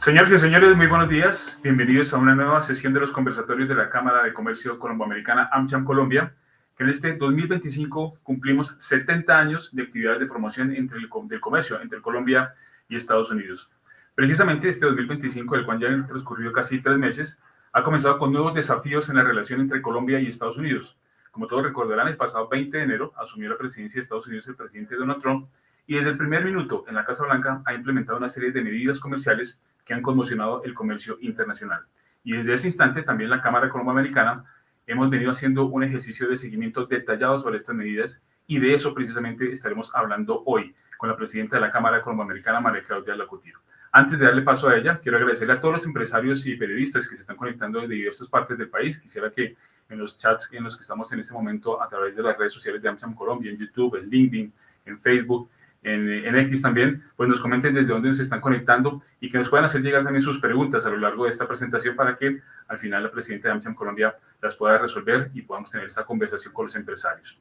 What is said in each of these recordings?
Señoras y señores, muy buenos días. Bienvenidos a una nueva sesión de los conversatorios de la Cámara de Comercio Colomboamericana AmCham Colombia, que en este 2025 cumplimos 70 años de actividades de promoción del comercio entre Colombia y Estados Unidos. Precisamente este 2025, el cual ya han transcurrido casi 3 meses, ha comenzado con nuevos desafíos en la relación entre Colombia y Estados Unidos. Como todos recordarán, el pasado 20 de enero asumió la presidencia de Estados Unidos el presidente Donald Trump y desde el primer minuto en la Casa Blanca ha implementado una serie de medidas comerciales que han conmocionado el comercio internacional. Y desde ese instante también la Cámara Colomboamericana hemos venido haciendo un ejercicio de seguimiento detallado sobre estas medidas y de eso precisamente estaremos hablando hoy con la presidenta de la Cámara Colomboamericana, María Claudia Lacutier. Antes de darle paso a ella, quiero agradecerle a todos los empresarios y periodistas que se están conectando desde diversas partes del país. Quisiera que en los chats en los que estamos en este momento a través de las redes sociales de AmCham Colombia, en YouTube, en LinkedIn, en Facebook, en X también, pues nos comenten desde dónde nos están conectando y que nos puedan hacer llegar también sus preguntas a lo largo de esta presentación para que al final la presidenta de AmCham Colombia las pueda resolver y podamos tener esta conversación con los empresarios.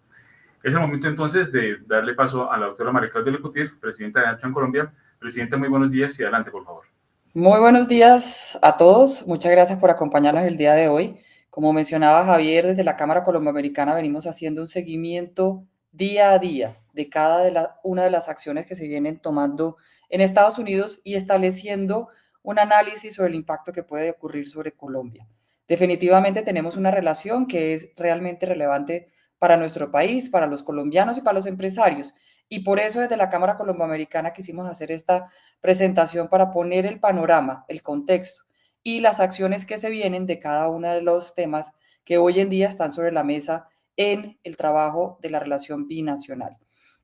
Es el momento entonces de darle paso a la doctora María Claudia Lacutier, presidenta de AmCham Colombia. Presidenta, muy buenos días y adelante, por favor. Muy buenos días a todos. Muchas gracias por acompañarnos el día de hoy. Como mencionaba Javier, desde la Cámara Colomboamericana venimos haciendo un seguimiento día a día de una de las acciones que se vienen tomando en Estados Unidos y estableciendo un análisis sobre el impacto que puede ocurrir sobre Colombia. Definitivamente tenemos una relación que es realmente relevante para nuestro país, para los colombianos y para los empresarios. Y por eso desde la Cámara Colomboamericana quisimos hacer esta presentación para poner el panorama, el contexto y las acciones que se vienen de cada uno de los temas que hoy en día están sobre la mesa en el trabajo de la relación binacional.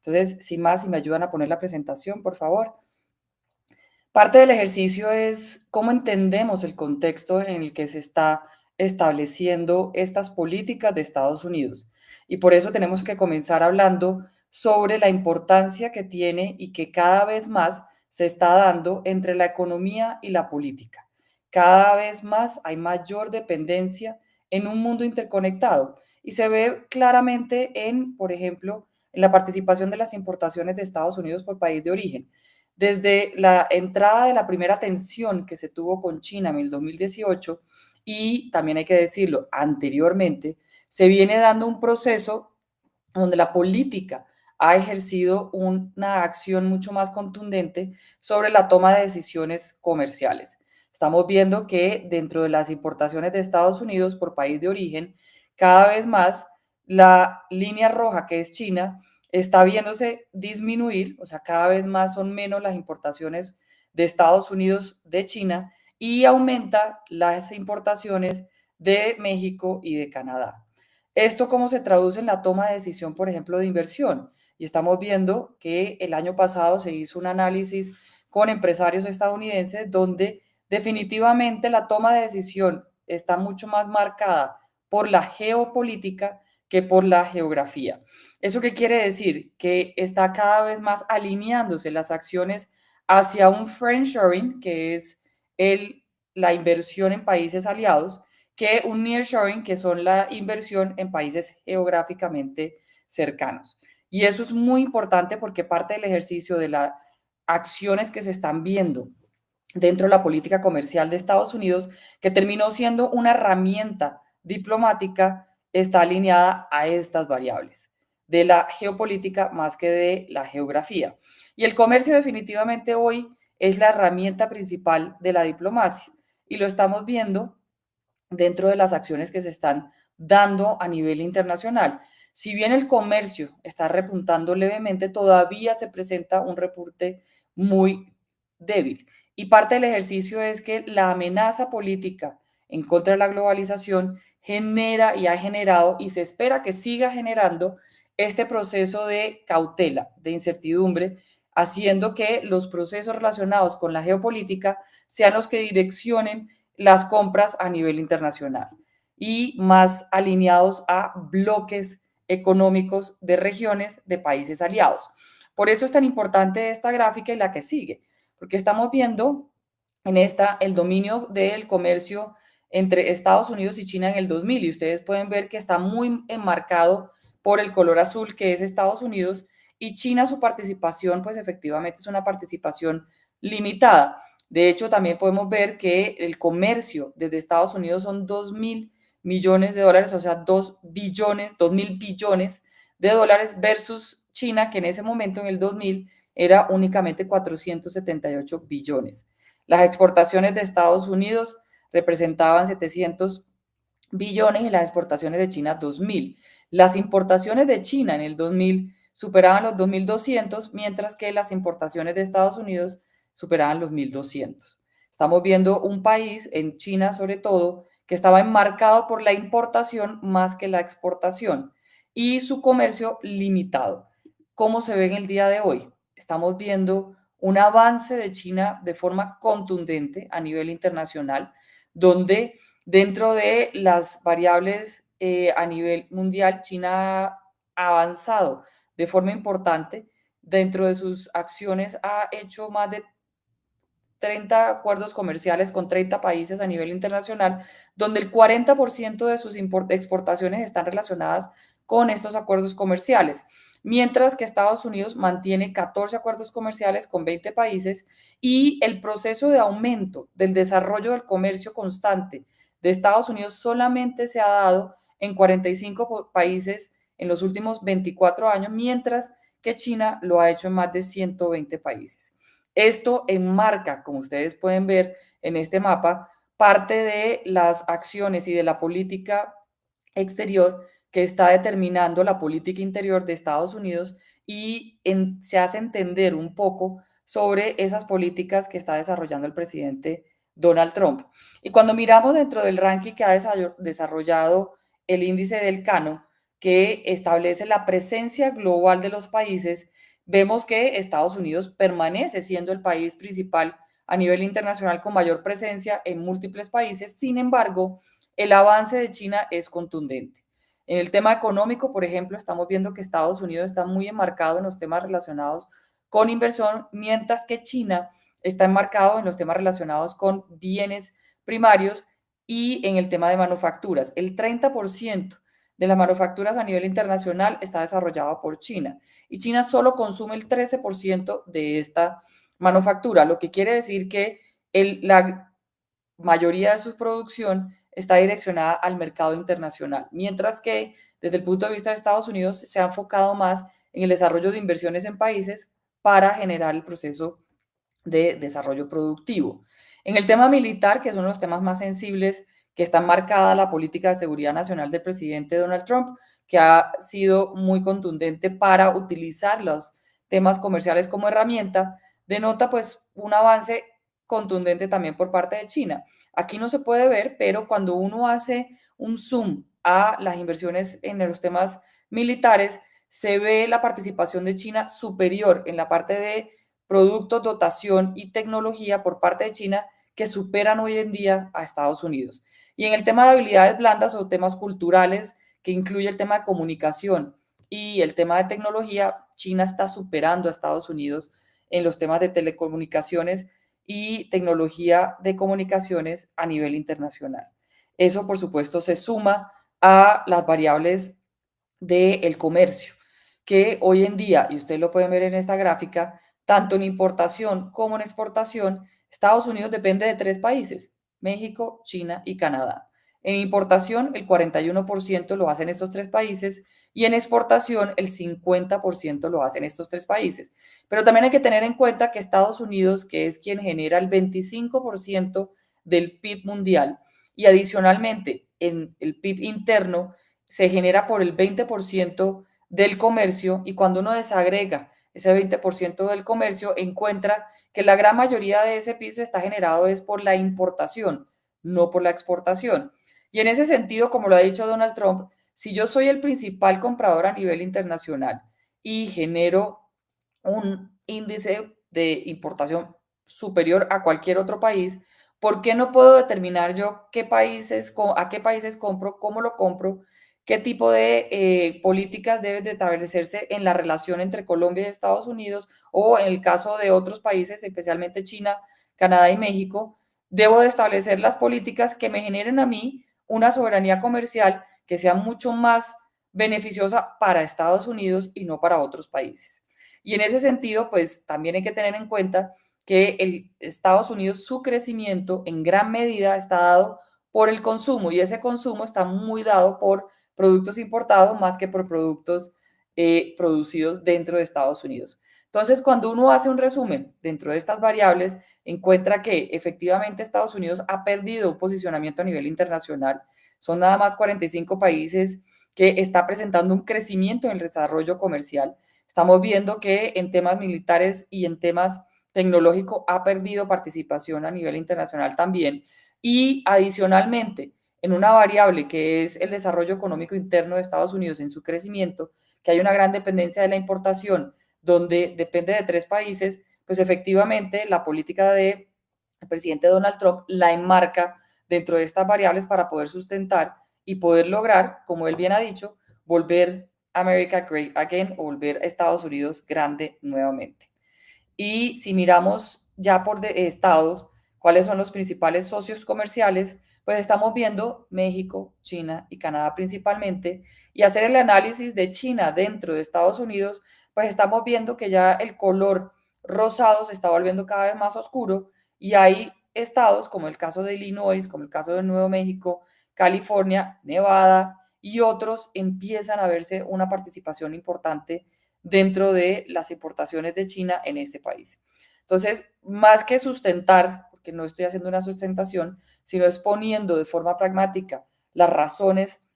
Entonces, sin más, si me ayudan a poner la presentación, por favor. Parte del ejercicio es cómo entendemos el contexto en el que se está estableciendo estas políticas de Estados Unidos. Y por eso tenemos que comenzar hablando sobre la importancia que tiene y que cada vez más se está dando entre la economía y la política. Cada vez más hay mayor dependencia en un mundo interconectado y se ve claramente en, por ejemplo, en la participación de las importaciones de Estados Unidos por país de origen. Desde la entrada de la primera tensión que se tuvo con China en el 2018 y también hay que decirlo, anteriormente, se viene dando un proceso donde la política ha ejercido una acción mucho más contundente sobre la toma de decisiones comerciales. Estamos viendo que dentro de las importaciones de Estados Unidos por país de origen, cada vez más la línea roja que es China está viéndose disminuir, o sea, cada vez más son menos las importaciones de Estados Unidos de China y aumenta las importaciones de México y de Canadá. ¿Esto cómo se traduce en la toma de decisión, por ejemplo, de inversión? Y estamos viendo que el año pasado se hizo un análisis con empresarios estadounidenses donde definitivamente la toma de decisión está mucho más marcada por la geopolítica que por la geografía. ¿Eso qué quiere decir? Que está cada vez más alineándose las acciones hacia un friendshoring, que es la inversión en países aliados, que un nearshoring, que son la inversión en países geográficamente cercanos. Y eso es muy importante porque parte del ejercicio de las acciones que se están viendo dentro de la política comercial de Estados Unidos, que terminó siendo una herramienta diplomática, está alineada a estas variables de la geopolítica más que de la geografía. Y el comercio definitivamente hoy es la herramienta principal de la diplomacia y lo estamos viendo dentro de las acciones que se están dando a nivel internacional. Si bien el comercio está repuntando levemente, todavía se presenta un repunte muy débil. Y parte del ejercicio es que la amenaza política en contra de la globalización genera y ha generado y se espera que siga generando este proceso de cautela, de incertidumbre, haciendo que los procesos relacionados con la geopolítica sean los que direccionen las compras a nivel internacional y más alineados a bloques económicos de regiones de países aliados. Por eso es tan importante esta gráfica y la que sigue, porque estamos viendo en esta el dominio del comercio entre Estados Unidos y China en el 2000 y ustedes pueden ver que está muy enmarcado por el color azul que es Estados Unidos y China su participación pues efectivamente es una participación limitada. De hecho, también podemos ver que el comercio desde Estados Unidos son 2.000 millones de dólares, o sea, 2.000 billones de dólares versus China, que en ese momento, en el 2000, era únicamente 478 billones. Las exportaciones de Estados Unidos representaban 700 billones y las exportaciones de China 2.000. Las importaciones de China en el 2000 superaban los 2.200, mientras que las importaciones de Estados Unidos superaban los 1.200. Estamos viendo un país, en China sobre todo, que estaba enmarcado por la importación más que la exportación y su comercio limitado. ¿Cómo se ve en el día de hoy? Estamos viendo un avance de China de forma contundente a nivel internacional, donde dentro de las variables a nivel mundial, China ha avanzado de forma importante. Dentro de sus acciones ha hecho más de 30 acuerdos comerciales con 30 países a nivel internacional, donde el 40% de sus exportaciones están relacionadas con estos acuerdos comerciales, mientras que Estados Unidos mantiene 14 acuerdos comerciales con 20 países y el proceso de aumento del desarrollo del comercio constante de Estados Unidos solamente se ha dado en 45 países en los últimos 24 años, mientras que China lo ha hecho en más de 120 países. Esto enmarca, como ustedes pueden ver en este mapa, parte de las acciones y de la política exterior que está determinando la política interior de Estados Unidos y se hace entender un poco sobre esas políticas que está desarrollando el presidente Donald Trump. Y cuando miramos dentro del ranking que ha desarrollado el índice del Cano, que establece la presencia global de los países, vemos que Estados Unidos permanece siendo el país principal a nivel internacional con mayor presencia en múltiples países. Sin embargo, el avance de China es contundente. En el tema económico, por ejemplo, estamos viendo que Estados Unidos está muy enmarcado en los temas relacionados con inversión, mientras que China está enmarcado en los temas relacionados con bienes primarios y en el tema de manufacturas. El 30% de las manufacturas a nivel internacional está desarrollado por China y China solo consume el 13% de esta manufactura, lo que quiere decir que la mayoría de su producción está direccionada al mercado internacional, mientras que desde el punto de vista de Estados Unidos se ha enfocado más en el desarrollo de inversiones en países para generar el proceso de desarrollo productivo. En el tema militar, que es uno de los temas más sensibles, que está marcada la política de seguridad nacional del presidente Donald Trump, que ha sido muy contundente para utilizar los temas comerciales como herramienta, denota pues un avance contundente también por parte de China. Aquí no se puede ver, pero cuando uno hace un zoom a las inversiones en los temas militares, se ve la participación de China superior en la parte de productos, dotación y tecnología por parte de China que superan hoy en día a Estados Unidos. Y en el tema de habilidades blandas o temas culturales, que incluye el tema de comunicación y el tema de tecnología, China está superando a Estados Unidos en los temas de telecomunicaciones y tecnología de comunicaciones a nivel internacional. Eso, por supuesto, se suma a las variables del comercio, que hoy en día, y ustedes lo pueden ver en esta gráfica, tanto en importación como en exportación, Estados Unidos depende de tres países: México, China y Canadá. En importación, el 41% lo hacen estos tres países y en exportación, el 50% lo hacen estos tres países. Pero también hay que tener en cuenta que Estados Unidos, que es quien genera el 25% del PIB mundial, y adicionalmente en el PIB interno, se genera por el 20% del comercio, y cuando uno desagrega ese 20% del comercio, encuentra que la gran mayoría de ese piso está generado es por la importación, no por la exportación. Y en ese sentido, como lo ha dicho Donald Trump, si yo soy el principal comprador a nivel internacional y genero un índice de importación superior a cualquier otro país, ¿por qué no puedo determinar yo a qué países compro, cómo lo compro, qué tipo de políticas deben de establecerse en la relación entre Colombia y Estados Unidos, o en el caso de otros países, especialmente China, Canadá y México? Debo de establecer las políticas que me generen a mí una soberanía comercial que sea mucho más beneficiosa para Estados Unidos y no para otros países. Y en ese sentido, pues también hay que tener en cuenta que Estados Unidos, su crecimiento en gran medida está dado por el consumo y ese consumo está muy dado por productos importados más que por productos producidos dentro de Estados Unidos. Entonces, cuando uno hace un resumen dentro de estas variables, encuentra que efectivamente Estados Unidos ha perdido un posicionamiento a nivel internacional. Son nada más 45 países que está presentando un crecimiento en el desarrollo comercial. Estamos viendo que en temas militares y en temas tecnológicos ha perdido participación a nivel internacional también. Y adicionalmente, en una variable que es el desarrollo económico interno de Estados Unidos en su crecimiento, que hay una gran dependencia de la importación, donde depende de 3 países, pues efectivamente la política del presidente Donald Trump la enmarca dentro de estas variables para poder sustentar y poder lograr, como él bien ha dicho, volver America Great Again o volver a Estados Unidos grande nuevamente. Y si miramos ya por estados, cuáles son los principales socios comerciales, pues estamos viendo México, China y Canadá principalmente. Y hacer el análisis de China dentro de Estados Unidos, pues estamos viendo que ya el color rosado se está volviendo cada vez más oscuro y hay estados como el caso de Illinois, como el caso de Nuevo México, California, Nevada y otros empiezan a verse una participación importante dentro de las importaciones de China en este país. Entonces, más que sustentar, porque no estoy haciendo una sustentación, sino exponiendo de forma pragmática las razones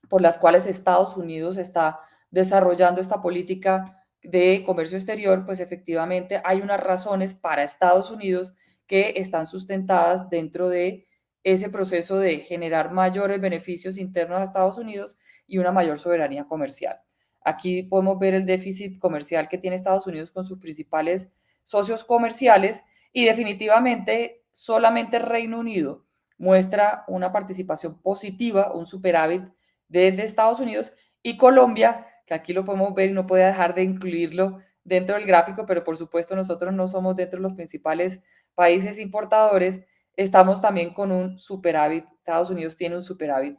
por las cuales Estados Unidos está desarrollando esta política de comercio exterior, pues efectivamente hay unas razones para Estados Unidos que están sustentadas dentro de ese proceso de generar mayores beneficios internos a Estados Unidos y una mayor soberanía comercial. Aquí podemos ver el déficit comercial que tiene Estados Unidos con sus principales socios comerciales y definitivamente solamente Reino Unido muestra una participación positiva, un superávit desde Estados Unidos y Colombia, que aquí lo podemos ver y no puede dejar de incluirlo dentro del gráfico, pero por supuesto nosotros no somos dentro de los principales países importadores, estamos también con un superávit, Estados Unidos tiene un superávit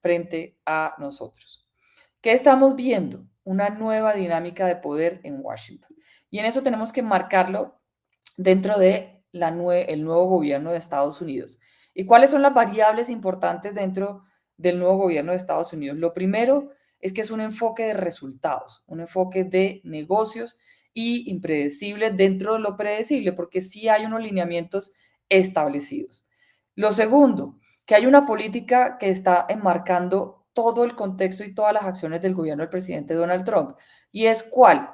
frente a nosotros. ¿Qué estamos viendo? Una nueva dinámica de poder en Washington. Y en eso tenemos que marcarlo dentro de el nuevo gobierno de Estados Unidos. ¿Y cuáles son las variables importantes dentro del nuevo gobierno de Estados Unidos? Lo primero es que es un enfoque de resultados, un enfoque de negocios y impredecible dentro de lo predecible, porque sí hay unos lineamientos establecidos. Lo segundo, que hay una política que está enmarcando todo el contexto y todas las acciones del gobierno del presidente Donald Trump. ¿Y es cuál?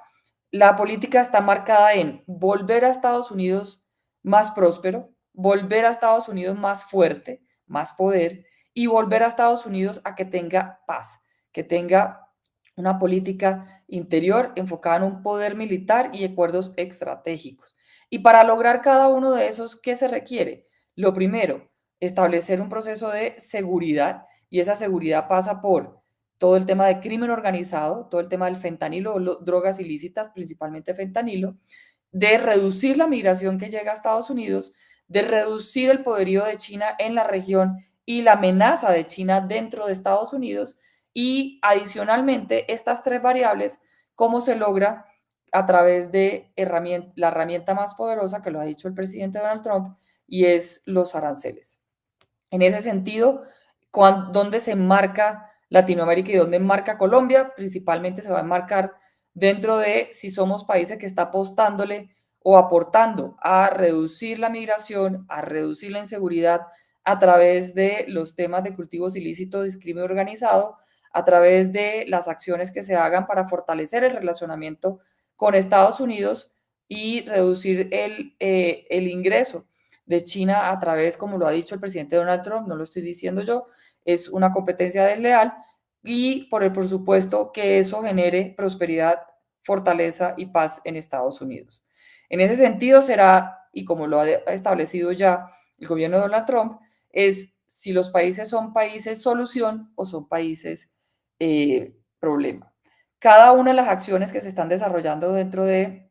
La política está marcada en volver a Estados Unidos más próspero, volver a Estados Unidos más fuerte, más poder y volver a Estados Unidos a que tenga paz, que tenga una política interior enfocada en un poder militar y acuerdos estratégicos. Y para lograr cada uno de esos, ¿qué se requiere? Lo primero, establecer un proceso de seguridad y esa seguridad pasa por todo el tema de crimen organizado, todo el tema del fentanilo, drogas ilícitas, principalmente fentanilo, de reducir la migración que llega a Estados Unidos, de reducir el poderío de China en la región y la amenaza de China dentro de Estados Unidos y adicionalmente estas 3 variables, cómo se logra a través de la herramienta más poderosa que lo ha dicho el presidente Donald Trump y es los aranceles. En ese sentido, ¿dónde se enmarca Latinoamérica y dónde enmarca Colombia? Principalmente se va a enmarcar dentro de si somos países que está apostándole o aportando a reducir la migración, a reducir la inseguridad a través de los temas de cultivos ilícitos y crimen organizado, a través de las acciones que se hagan para fortalecer el relacionamiento con Estados Unidos y reducir el ingreso de China a través, como lo ha dicho el presidente Donald Trump, no lo estoy diciendo yo, es una competencia desleal y por supuesto que eso genere prosperidad, fortaleza y paz en Estados Unidos. En ese sentido será, y como lo ha establecido ya el gobierno de Donald Trump, es si los países son países solución o son países problema. Cada una de las acciones que se están desarrollando dentro del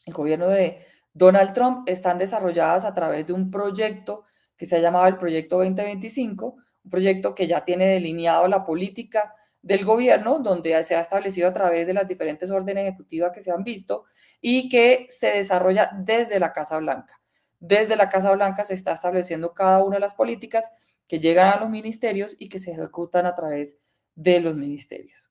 gobierno de Donald Trump están desarrolladas a través de un proyecto que se ha llamado el Proyecto 2025, un proyecto que ya tiene delineado la política del gobierno, donde se ha establecido a través de las diferentes órdenes ejecutivas que se han visto y que se desarrolla desde la Casa Blanca. Desde la Casa Blanca se está estableciendo cada una de las políticas que llegan a los ministerios y que se ejecutan a través de los ministerios.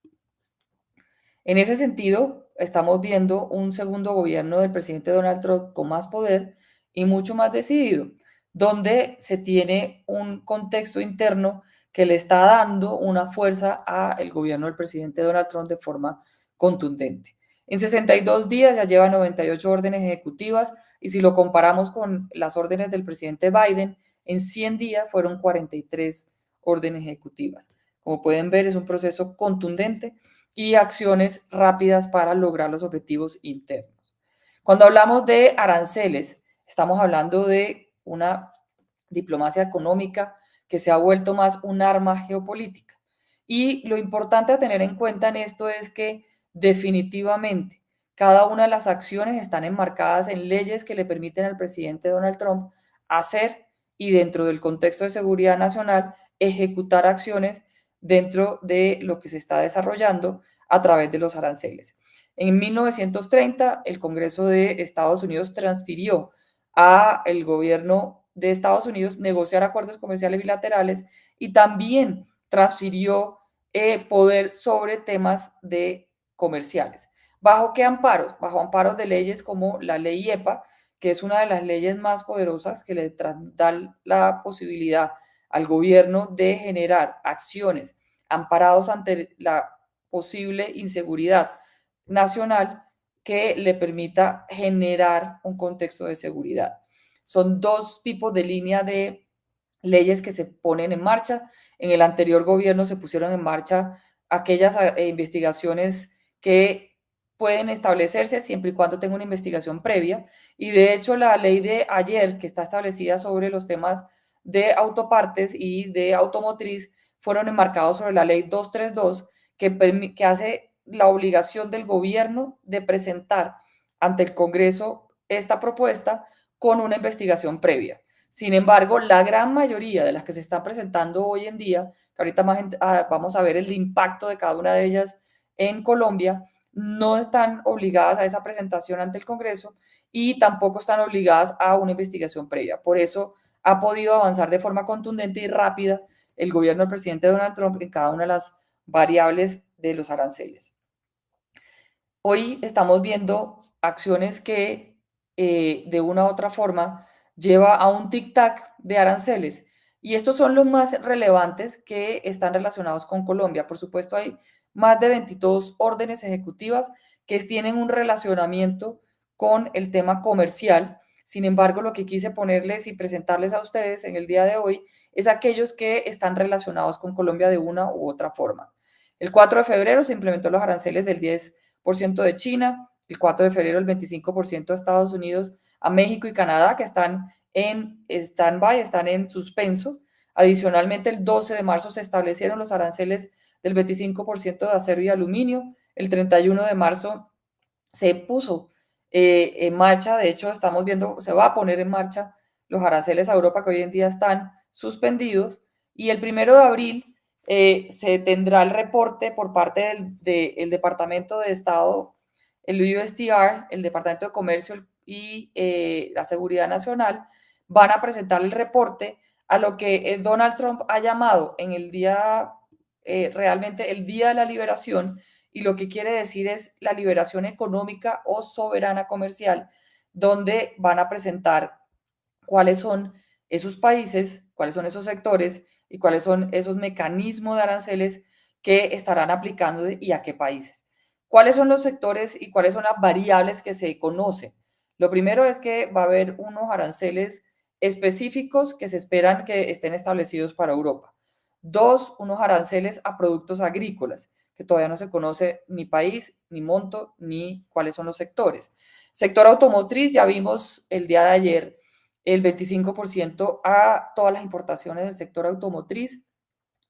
En ese sentido, estamos viendo un segundo gobierno del presidente Donald Trump con más poder y mucho más decidido, donde se tiene un contexto interno que le está dando una fuerza al gobierno del presidente Donald Trump de forma contundente. En 62 días ya lleva 98 órdenes ejecutivas y si lo comparamos con las órdenes del presidente Biden, en 100 días fueron 43 órdenes ejecutivas. Como pueden ver, es un proceso contundente y acciones rápidas para lograr los objetivos internos. Cuando hablamos de aranceles, estamos hablando de una diplomacia económica que se ha vuelto más un arma geopolítica. Y lo importante a tener en cuenta en esto es que definitivamente cada una de las acciones están enmarcadas en leyes que le permiten al presidente Donald Trump hacer y dentro del contexto de seguridad nacional ejecutar acciones dentro de lo que se está desarrollando a través de los aranceles. En 1930, el Congreso de Estados Unidos transfirió al gobierno de Estados Unidos negociar acuerdos comerciales bilaterales y también transfirió poder sobre temas de comerciales. ¿Bajo qué amparos? Bajo amparos de leyes como la ley EPA, que es una de las leyes más poderosas que le da la posibilidad al gobierno de generar acciones amparados ante la posible inseguridad nacional que le permita generar un contexto de seguridad. Son dos tipos de línea de leyes que se ponen en marcha. En el anterior gobierno se pusieron en marcha aquellas investigaciones que pueden establecerse siempre y cuando tenga una investigación previa. Y de hecho, la ley de ayer, que está establecida sobre los temas de autopartes y de automotriz, fueron enmarcados sobre la ley 232, que hace la obligación del gobierno de presentar ante el Congreso esta propuesta con una investigación previa. Sin embargo, la gran mayoría de las que se están presentando hoy en día, que ahorita vamos a ver el impacto de cada una de ellas en Colombia, no están obligadas a esa presentación ante el Congreso y tampoco están obligadas a una investigación previa. Por eso ha podido avanzar de forma contundente y rápida el gobierno del presidente Donald Trump en cada una de las variables de los aranceles. Hoy estamos viendo acciones que de una u otra forma lleva a un tic-tac de aranceles. Y estos son los más relevantes que están relacionados con Colombia. Por supuesto, hay más de 22 órdenes ejecutivas que tienen un relacionamiento con el tema comercial. Sin embargo, lo que quise ponerles y presentarles a ustedes en el día de hoy es aquellos que están relacionados con Colombia de una u otra forma. El 4 de febrero se implementó los aranceles del 10% de China, el 4 de febrero el 25% de Estados Unidos, a México y Canadá, que están en stand-by, están en suspenso. Adicionalmente, el 12 de marzo se establecieron los aranceles del 25% de acero y aluminio. El 31 de marzo se puso en marcha, de hecho estamos viendo, se va a poner en marcha los aranceles a Europa que hoy en día están suspendidos y el 1 de abril se tendrá el reporte por parte del Departamento de Estado, el USTR, el Departamento de Comercio y la Seguridad Nacional, van a presentar el reporte a lo que Donald Trump ha llamado en el día, realmente el Día de la Liberación, y lo que quiere decir es la liberación económica o soberana comercial, donde van a presentar cuáles son esos países, cuáles son esos sectores y cuáles son esos mecanismos de aranceles que estarán aplicando y a qué países. ¿Cuáles son los sectores y cuáles son las variables que se conocen? Lo primero es que va a haber unos aranceles específicos que se esperan que estén establecidos para Europa. Dos, unos aranceles a productos agrícolas, que todavía no se conoce ni país, ni monto, ni cuáles son los sectores. Sector automotriz, ya vimos el día de ayer el 25% a todas las importaciones del sector automotriz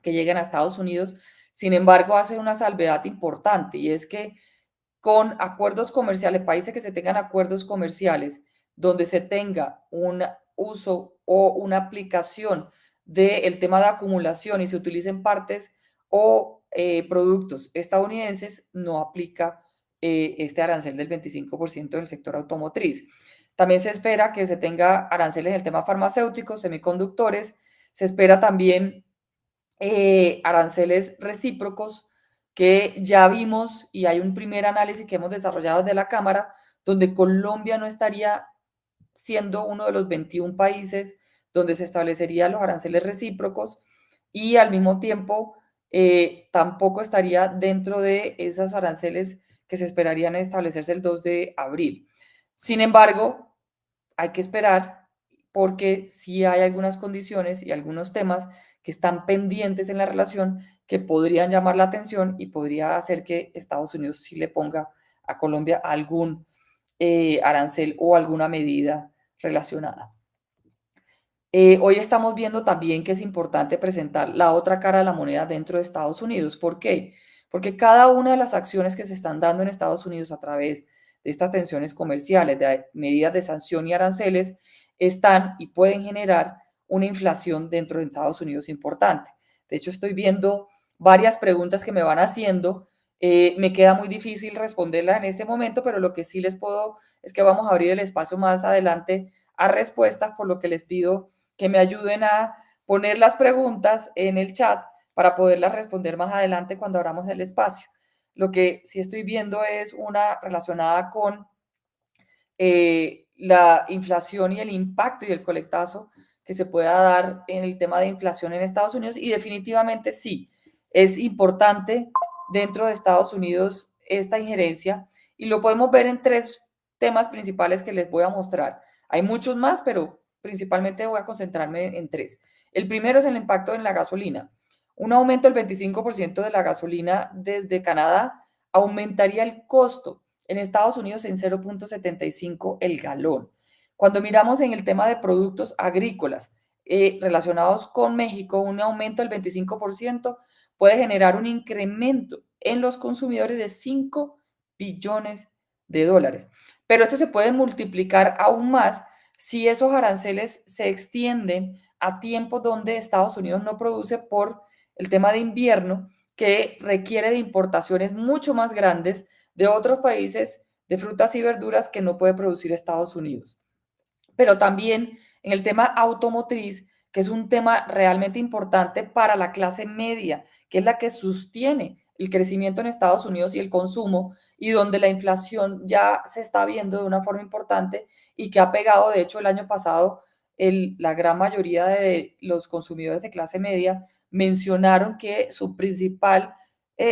que lleguen a Estados Unidos. Sin embargo, hace una salvedad importante y es que con acuerdos comerciales, países que se tengan acuerdos comerciales donde se tenga un uso o una aplicación del tema de acumulación y se utilicen partes o productos estadounidenses no aplica este arancel del 25% del sector automotriz. También se espera que se tenga aranceles en el tema farmacéutico, semiconductores, se espera también aranceles recíprocos que ya vimos y hay un primer análisis que hemos desarrollado desde la Cámara, donde Colombia no estaría siendo uno de los 21 países donde se establecerían los aranceles recíprocos y al mismo tiempo tampoco estaría dentro de esos aranceles que se esperarían establecerse el 2 de abril. Sin embargo, hay que esperar porque sí hay algunas condiciones y algunos temas que están pendientes en la relación que podrían llamar la atención y podría hacer que Estados Unidos sí le ponga a Colombia algún arancel o alguna medida relacionada. Hoy estamos viendo también que es importante presentar la otra cara de la moneda dentro de Estados Unidos. ¿Por qué? Porque cada una de las acciones que se están dando en Estados Unidos a través de estas tensiones comerciales, de medidas de sanción y aranceles, están y pueden generar una inflación dentro de Estados Unidos importante. De hecho, estoy viendo varias preguntas que me van haciendo. Me queda muy difícil responderlas en este momento, pero lo que sí les puedo es que vamos a abrir el espacio más adelante a respuestas, por lo que les pido que me ayuden a poner las preguntas en el chat para poderlas responder más adelante cuando abramos el espacio. Lo que sí estoy viendo es una relacionada con la inflación y el impacto y el colectazo que se pueda dar en el tema de inflación en Estados Unidos y definitivamente sí, es importante dentro de Estados Unidos esta injerencia y lo podemos ver en tres temas principales que les voy a mostrar. Hay muchos más, pero principalmente voy a concentrarme en tres. El primero es el impacto en la gasolina. Un aumento del 25% de la gasolina desde Canadá aumentaría el costo en Estados Unidos en 0.75 el galón. Cuando miramos en el tema de productos agrícolas relacionados con México, un aumento del 25% puede generar un incremento en los consumidores de 5 billones de dólares. Pero esto se puede multiplicar aún más si esos aranceles se extienden a tiempos donde Estados Unidos no produce por el tema de invierno, que requiere de importaciones mucho más grandes de otros países de frutas y verduras que no puede producir Estados Unidos. Pero también en el tema automotriz, que es un tema realmente importante para la clase media, que es la que sostiene el crecimiento en Estados Unidos y el consumo, y donde la inflación ya se está viendo de una forma importante y que ha pegado, de hecho, el año pasado, la gran mayoría de los consumidores de clase media mencionaron que su principal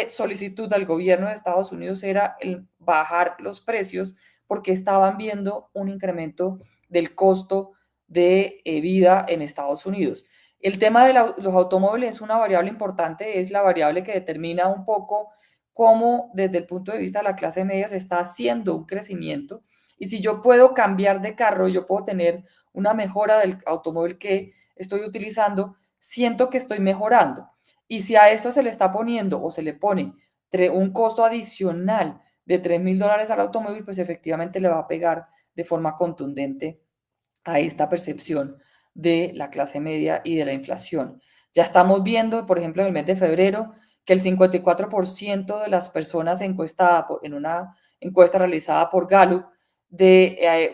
solicitud al gobierno de Estados Unidos era el bajar los precios porque estaban viendo un incremento del costo de vida en Estados Unidos. El tema de los automóviles es una variable importante, es la variable que determina un poco cómo desde el punto de vista de la clase media se está haciendo un crecimiento. Y si yo puedo cambiar de carro, yo puedo tener una mejora del automóvil que estoy utilizando, siento que estoy mejorando. Y si a esto se le está poniendo o se le pone un costo adicional de $3,000 al automóvil, pues efectivamente le va a pegar de forma contundente a esta percepción de la clase media y de la inflación. Ya estamos viendo, por ejemplo, en el mes de febrero, que el 54% de las personas encuestadas en una encuesta realizada por Gallup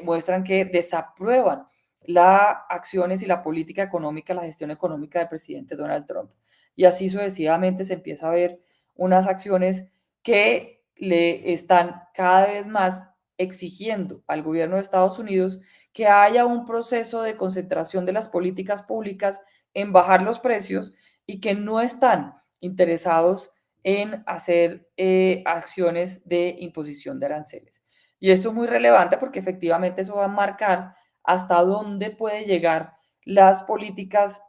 muestran que desaprueban las acciones y la política económica, la gestión económica del presidente Donald Trump. Y así sucesivamente se empieza a ver unas acciones que le están cada vez más exigiendo al gobierno de Estados Unidos que haya un proceso de concentración de las políticas públicas en bajar los precios y que no están interesados en hacer acciones de imposición de aranceles. Y esto es muy relevante porque efectivamente eso va a marcar hasta dónde puede llegar las políticas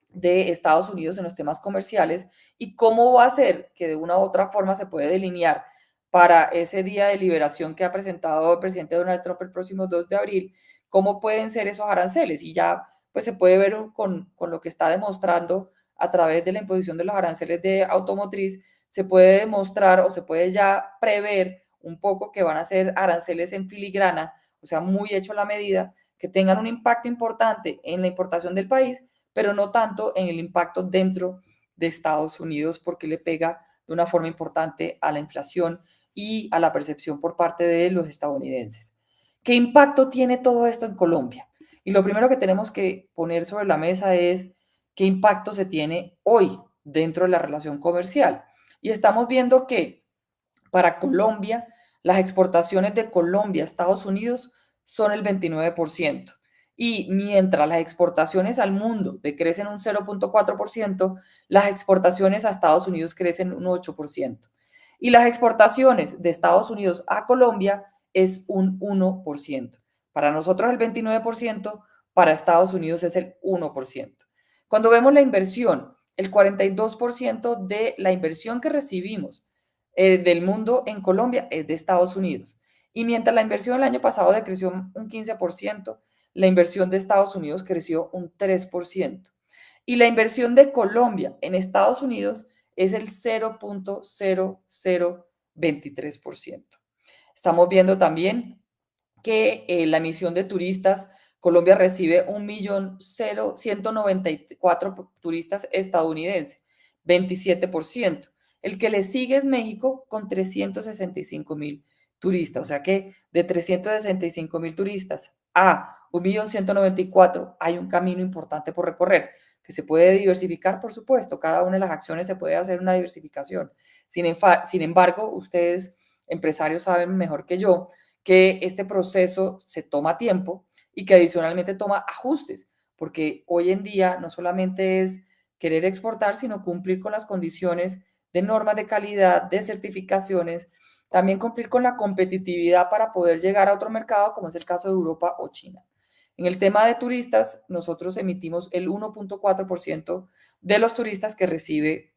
de Estados Unidos en los temas comerciales y cómo va a ser que de una u otra forma se puede delinear para ese día de liberación que ha presentado el presidente Donald Trump el próximo 2 de abril, cómo pueden ser esos aranceles. Y ya pues se puede ver con lo que está demostrando a través de la imposición de los aranceles de automotriz, se puede demostrar o se puede ya prever un poco que van a ser aranceles en filigrana, o sea, muy hecho a la medida, que tengan un impacto importante en la importación del país, pero no tanto en el impacto dentro de Estados Unidos porque le pega de una forma importante a la inflación y a la percepción por parte de los estadounidenses. ¿Qué impacto tiene todo esto en Colombia? Y lo primero que tenemos que poner sobre la mesa es qué impacto se tiene hoy dentro de la relación comercial. Y estamos viendo que para Colombia, las exportaciones de Colombia a Estados Unidos son el 29%. Y mientras las exportaciones al mundo decrecen un 0.4%, las exportaciones a Estados Unidos crecen un 8%. Y las exportaciones de Estados Unidos a Colombia es un 1%. Para nosotros el 29%, para Estados Unidos es el 1%. Cuando vemos la inversión, el 42% de la inversión que recibimos del mundo en Colombia es de Estados Unidos. Y mientras la inversión el año pasado decreció un 15%, la inversión de Estados Unidos creció un 3%. Y la inversión de Colombia en Estados Unidos es el 0.0023%. Estamos viendo también que la emisión de turistas, Colombia recibe 1.194.000 turistas estadounidenses, 27%. El que le sigue es México con 365.000 turistas. O sea que de 365.000 turistas a 1.194.000 hay un camino importante por recorrer, que se puede diversificar, por supuesto. Cada una de las acciones se puede hacer una diversificación. Sin embargo, ustedes, empresarios, saben mejor que yo que este proceso se toma tiempo y que adicionalmente toma ajustes, porque hoy en día no solamente es querer exportar, sino cumplir con las condiciones de normas de calidad, de certificaciones, también cumplir con la competitividad para poder llegar a otro mercado, como es el caso de Europa o China. En el tema de turistas, nosotros emitimos el 1.4% de los turistas que recibe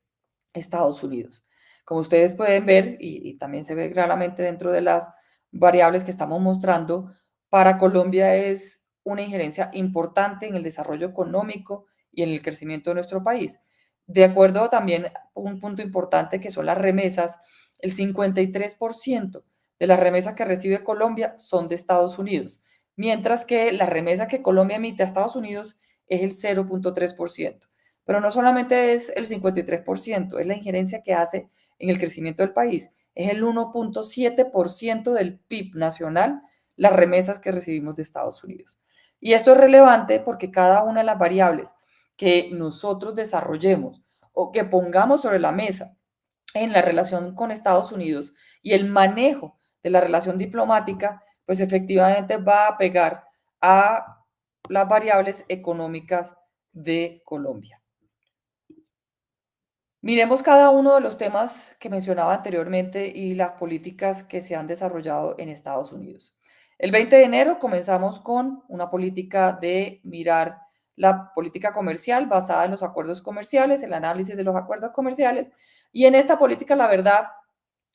Estados Unidos. Como ustedes pueden ver, y también se ve claramente dentro de las variables que estamos mostrando, para Colombia es una injerencia importante en el desarrollo económico y en el crecimiento de nuestro país. De acuerdo también a un punto importante que son las remesas, el 53% de las remesas que recibe Colombia son de Estados Unidos, mientras que la remesa que Colombia emite a Estados Unidos es el 0.3%. Pero no solamente es el 53%, es la injerencia que hace en el crecimiento del país. Es el 1.7% del PIB nacional las remesas que recibimos de Estados Unidos. Y esto es relevante porque cada una de las variables que nosotros desarrollemos o que pongamos sobre la mesa en la relación con Estados Unidos y el manejo de la relación diplomática, pues efectivamente va a pegar a las variables económicas de Colombia. Miremos cada uno de los temas que mencionaba anteriormente y las políticas que se han desarrollado en Estados Unidos. El 20 de enero comenzamos con una política de mirar la política comercial basada en los acuerdos comerciales, el análisis de los acuerdos comerciales. Y en esta política, la verdad,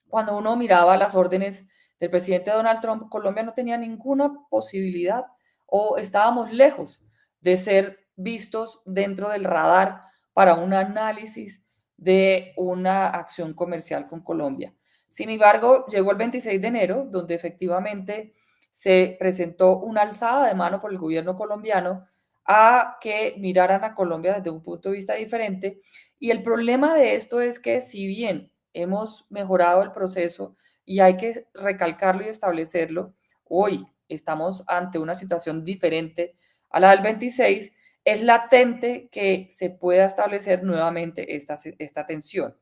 cuando uno miraba las órdenes del presidente Donald Trump, Colombia no tenía ninguna posibilidad o estábamos lejos de ser vistos dentro del radar para un análisis de una acción comercial con Colombia. Sin embargo, llegó el 26 de enero, donde efectivamente se presentó una alzada de mano por el gobierno colombiano a que miraran a Colombia desde un punto de vista diferente. Y el problema de esto es que si bien hemos mejorado el proceso y hay que recalcarlo y establecerlo, hoy estamos ante una situación diferente a la del 26, es latente que se pueda establecer nuevamente esta tensión.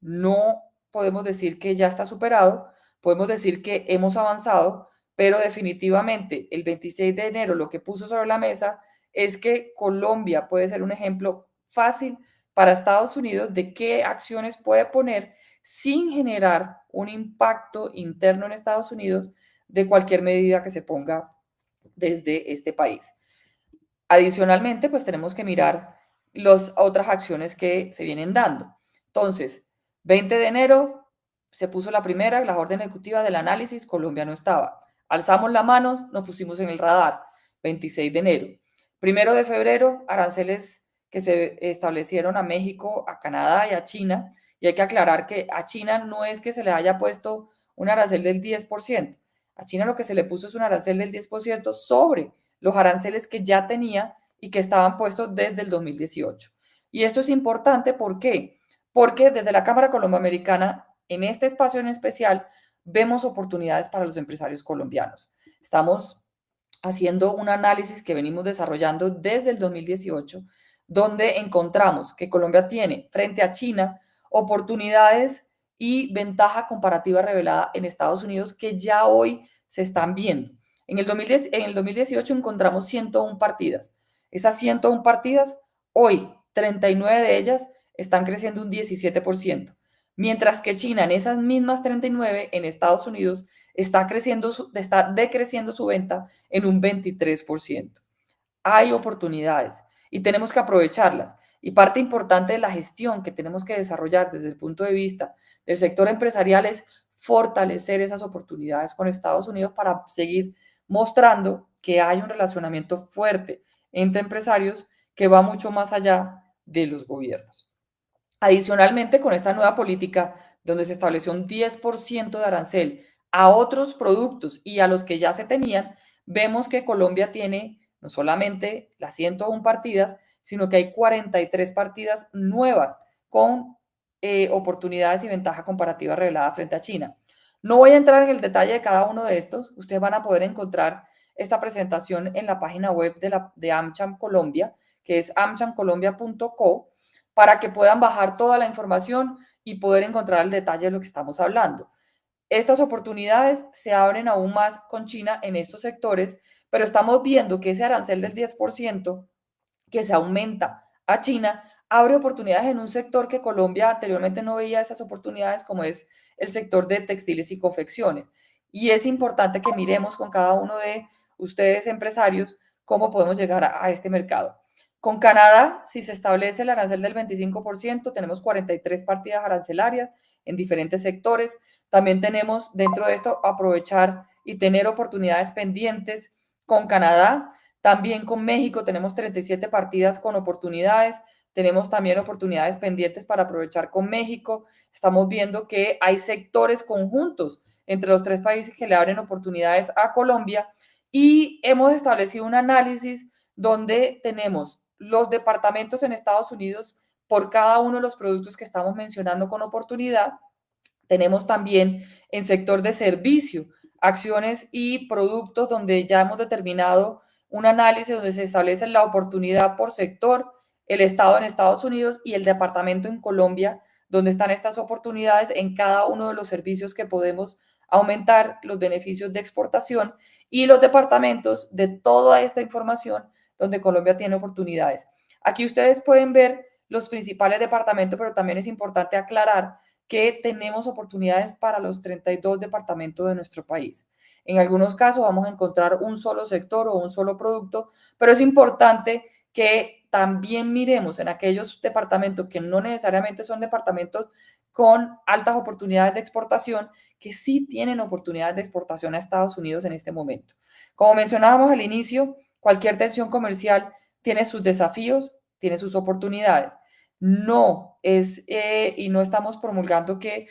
No podemos decir que ya está superado, podemos decir que hemos avanzado, pero definitivamente el 26 de enero lo que puso sobre la mesa es que Colombia puede ser un ejemplo fácil para Estados Unidos de qué acciones puede poner sin generar un impacto interno en Estados Unidos de cualquier medida que se ponga desde este país. Adicionalmente, pues tenemos que mirar las otras acciones que se vienen dando. Entonces, 20 de enero se puso la primera, la orden ejecutiva del análisis, Colombia no estaba. Alzamos la mano, nos pusimos en el radar, 26 de enero. 1 de febrero, aranceles que se establecieron a México, a Canadá y a China. Y hay que aclarar que a China no es que se le haya puesto un arancel del 10%. A China lo que se le puso es un arancel del 10% sobre los aranceles que ya tenía y que estaban puestos desde el 2018. Y esto es importante, ¿por qué? porque desde la Cámara Colomboamericana, en este espacio en especial, vemos oportunidades para los empresarios colombianos. Estamos haciendo un análisis que venimos desarrollando desde el 2018, donde encontramos que Colombia tiene frente a China oportunidades y ventaja comparativa revelada en Estados Unidos que ya hoy se están viendo. En el 2018 encontramos 101 partidas. Esas 101 partidas, hoy 39 de ellas están creciendo un 17%, mientras que China en esas mismas 39 en Estados Unidos está decreciendo su venta en un 23%. Hay oportunidades y tenemos que aprovecharlas. Y parte importante de la gestión que tenemos que desarrollar desde el punto de vista del sector empresarial es fortalecer esas oportunidades con Estados Unidos para seguir mostrando que hay un relacionamiento fuerte entre empresarios que va mucho más allá de los gobiernos. Adicionalmente, con esta nueva política, donde se estableció un 10% de arancel a otros productos y a los que ya se tenían, vemos que Colombia tiene no solamente las 101 partidas, sino que hay 43 partidas nuevas con oportunidades y ventaja comparativa revelada frente a China. No voy a entrar en el detalle de cada uno de estos. Ustedes van a poder encontrar esta presentación en la página web de AmCham Colombia, que es amchamcolombia.co, para que puedan bajar toda la información y poder encontrar el detalle de lo que estamos hablando. Estas oportunidades se abren aún más con China en estos sectores, pero estamos viendo que ese arancel del 10% que se aumenta a China abre oportunidades en un sector que Colombia anteriormente no veía esas oportunidades, como es el sector de textiles y confecciones. Y es importante que miremos con cada uno de ustedes, empresarios, cómo podemos llegar a este mercado. Con Canadá, si se establece el arancel del 25%, tenemos 43 partidas arancelarias en diferentes sectores. También tenemos dentro de esto aprovechar y tener oportunidades pendientes con Canadá. También con México tenemos 37 partidas con oportunidades. Tenemos también oportunidades pendientes para aprovechar con México. Estamos viendo que hay sectores conjuntos entre los tres países que le abren oportunidades a Colombia y hemos establecido un análisis donde tenemos los departamentos en Estados Unidos por cada uno de los productos que estamos mencionando con oportunidad. Tenemos también en sector de servicio, acciones y productos donde ya hemos determinado un análisis donde se establece la oportunidad por sector, el estado en Estados Unidos y el departamento en Colombia, donde están estas oportunidades en cada uno de los servicios que podemos aumentar los beneficios de exportación y los departamentos de toda esta información donde Colombia tiene oportunidades. Aquí ustedes pueden ver los principales departamentos, pero también es importante aclarar que tenemos oportunidades para los 32 departamentos de nuestro país. En algunos casos vamos a encontrar un solo sector o un solo producto, pero es importante que también miremos en aquellos departamentos que no necesariamente son departamentos con altas oportunidades de exportación, que sí tienen oportunidades de exportación a Estados Unidos en este momento. Como mencionábamos al inicio, cualquier tensión comercial tiene sus desafíos, tiene sus oportunidades. No es, y no estamos promulgando que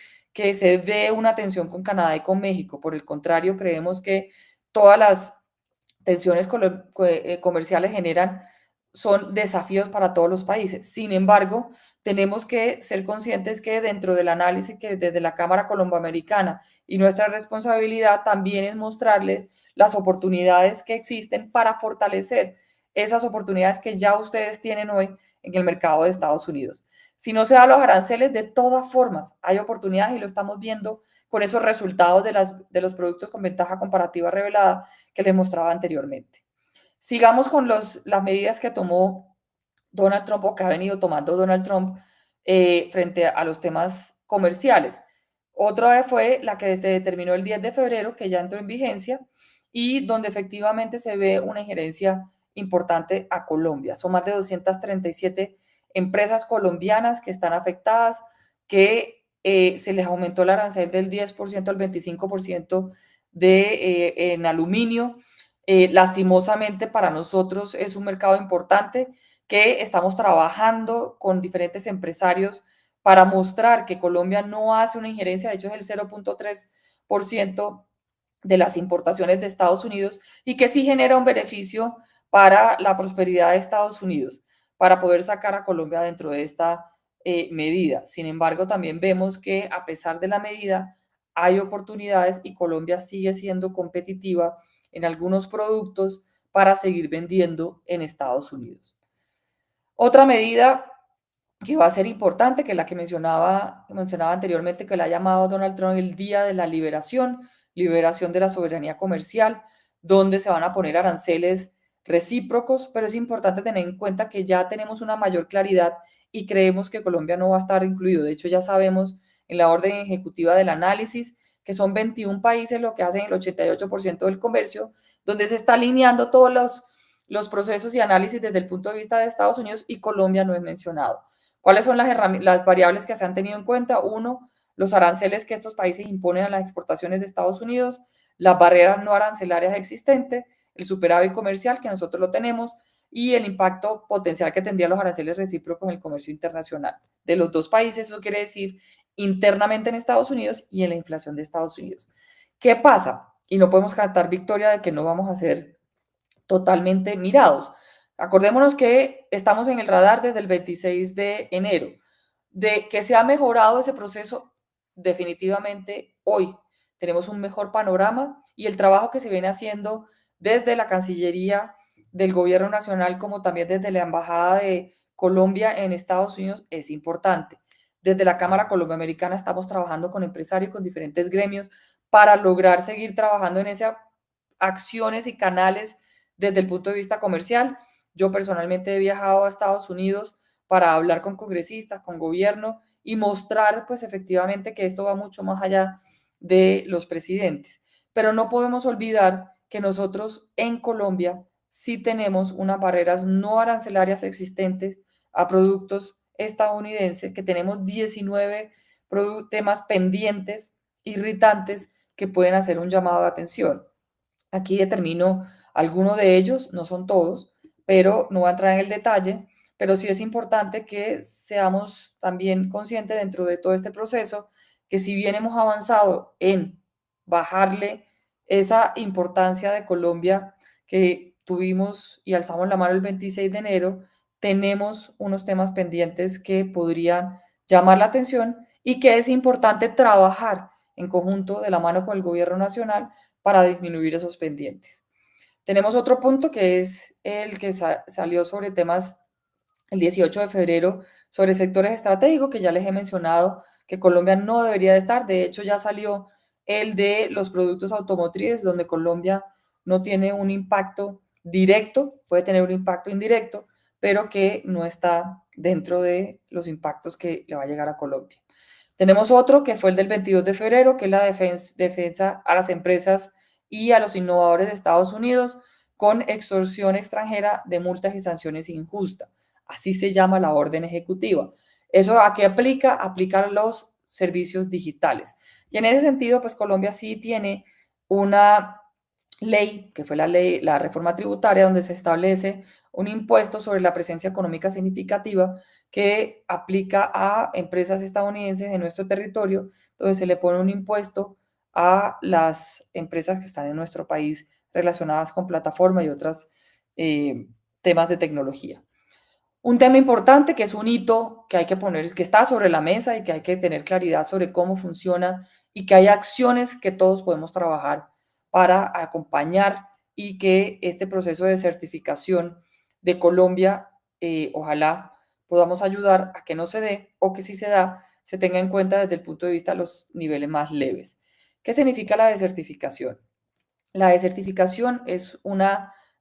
se dé una tensión con Canadá y con México. Por el contrario, creemos que todas las tensiones comerciales son desafíos para todos los países. Sin embargo, tenemos que ser conscientes que dentro del análisis que desde la Cámara Colomboamericana y nuestra responsabilidad también es mostrarles las oportunidades que existen para fortalecer esas oportunidades que ya ustedes tienen hoy en el mercado de Estados Unidos. Si no se dan los aranceles, de todas formas, hay oportunidades y lo estamos viendo con esos resultados de los productos con ventaja comparativa revelada que les mostraba anteriormente. Sigamos con las medidas que tomó Donald Trump o que ha venido tomando Donald Trump frente a los temas comerciales. Otra fue la que se determinó el 10 de febrero, que ya entró en vigencia, y donde efectivamente se ve una injerencia importante a Colombia. Son más de 237 empresas colombianas que están afectadas, que se les aumentó el arancel del 10% al 25% en aluminio. Lastimosamente para nosotros es un mercado importante que estamos trabajando con diferentes empresarios para mostrar que Colombia no hace una injerencia, de hecho es el 0.3% de las importaciones de Estados Unidos y que sí genera un beneficio para la prosperidad de Estados Unidos, para poder sacar a Colombia dentro de esta medida. Sin embargo, también vemos que a pesar de la medida, hay oportunidades y Colombia sigue siendo competitiva en algunos productos para seguir vendiendo en Estados Unidos. Otra medida que va a ser importante, que es la que mencionaba anteriormente, que la ha llamado Donald Trump el Día de la Liberación de la soberanía comercial, donde se van a poner aranceles recíprocos, pero es importante tener en cuenta que ya tenemos una mayor claridad y creemos que Colombia no va a estar incluido. De hecho, ya sabemos en la orden ejecutiva del análisis que son 21 países lo que hacen el 88% del comercio, donde se está alineando todos los procesos y análisis desde el punto de vista de Estados Unidos y Colombia no es mencionado. ¿Cuáles son las variables que se han tenido en cuenta? Uno, los aranceles que estos países imponen a las exportaciones de Estados Unidos, las barreras no arancelarias existentes, el superávit comercial que nosotros lo tenemos y el impacto potencial que tendrían los aranceles recíprocos en el comercio internacional de los dos países. Eso quiere decir internamente en Estados Unidos y en la inflación de Estados Unidos. ¿Qué pasa? Y no podemos cantar victoria de que no vamos a ser totalmente mirados. Acordémonos que estamos en el radar desde el 26 de enero. De que se ha mejorado ese proceso, definitivamente hoy tenemos un mejor panorama y el trabajo que se viene haciendo desde la Cancillería del Gobierno Nacional como también desde la Embajada de Colombia en Estados Unidos es importante. Desde la Cámara Colomboamericana estamos trabajando con empresarios, con diferentes gremios, para lograr seguir trabajando en esas acciones y canales desde el punto de vista comercial. Yo personalmente he viajado a Estados Unidos para hablar con congresistas, con gobierno y mostrar pues efectivamente que esto va mucho más allá de los presidentes. Pero no podemos olvidar que nosotros en Colombia sí tenemos unas barreras no arancelarias existentes a productos estadounidenses, que tenemos 19 temas pendientes, irritantes, que pueden hacer un llamado de atención. Aquí determino algunos de ellos, no son todos, pero no voy a entrar en el detalle, pero sí es importante que seamos también conscientes dentro de todo este proceso que si bien hemos avanzado en bajarle esa importancia de Colombia que tuvimos y alzamos la mano el 26 de enero, tenemos unos temas pendientes que podrían llamar la atención y que es importante trabajar en conjunto de la mano con el gobierno nacional para disminuir esos pendientes. Tenemos otro punto que es el que salió sobre temas el 18 de febrero sobre sectores estratégicos, que ya les he mencionado que Colombia no debería de estar. De hecho, ya salió el de los productos automotrices, donde Colombia no tiene un impacto directo, puede tener un impacto indirecto, pero que no está dentro de los impactos que le va a llegar a Colombia. Tenemos otro que fue el del 22 de febrero, que es la defensa a las empresas y a los innovadores de Estados Unidos con extorsión extranjera de multas y sanciones injustas. Así se llama la orden ejecutiva. ¿Eso a qué aplica? Aplica a los servicios digitales. Y en ese sentido, pues Colombia sí tiene una ley, que fue la reforma tributaria, donde se establece un impuesto sobre la presencia económica significativa que aplica a empresas estadounidenses en nuestro territorio, donde se le pone un impuesto a las empresas que están en nuestro país relacionadas con plataforma y otros temas de tecnología. Un tema importante que es un hito que hay que poner, que está sobre la mesa y que hay que tener claridad sobre cómo funciona y que hay acciones que todos podemos trabajar para acompañar y que este proceso de certificación de Colombia, ojalá podamos ayudar a que no se dé o que si se da, se tenga en cuenta desde el punto de vista de los niveles más leves. ¿Qué significa la desertificación? La desertificación es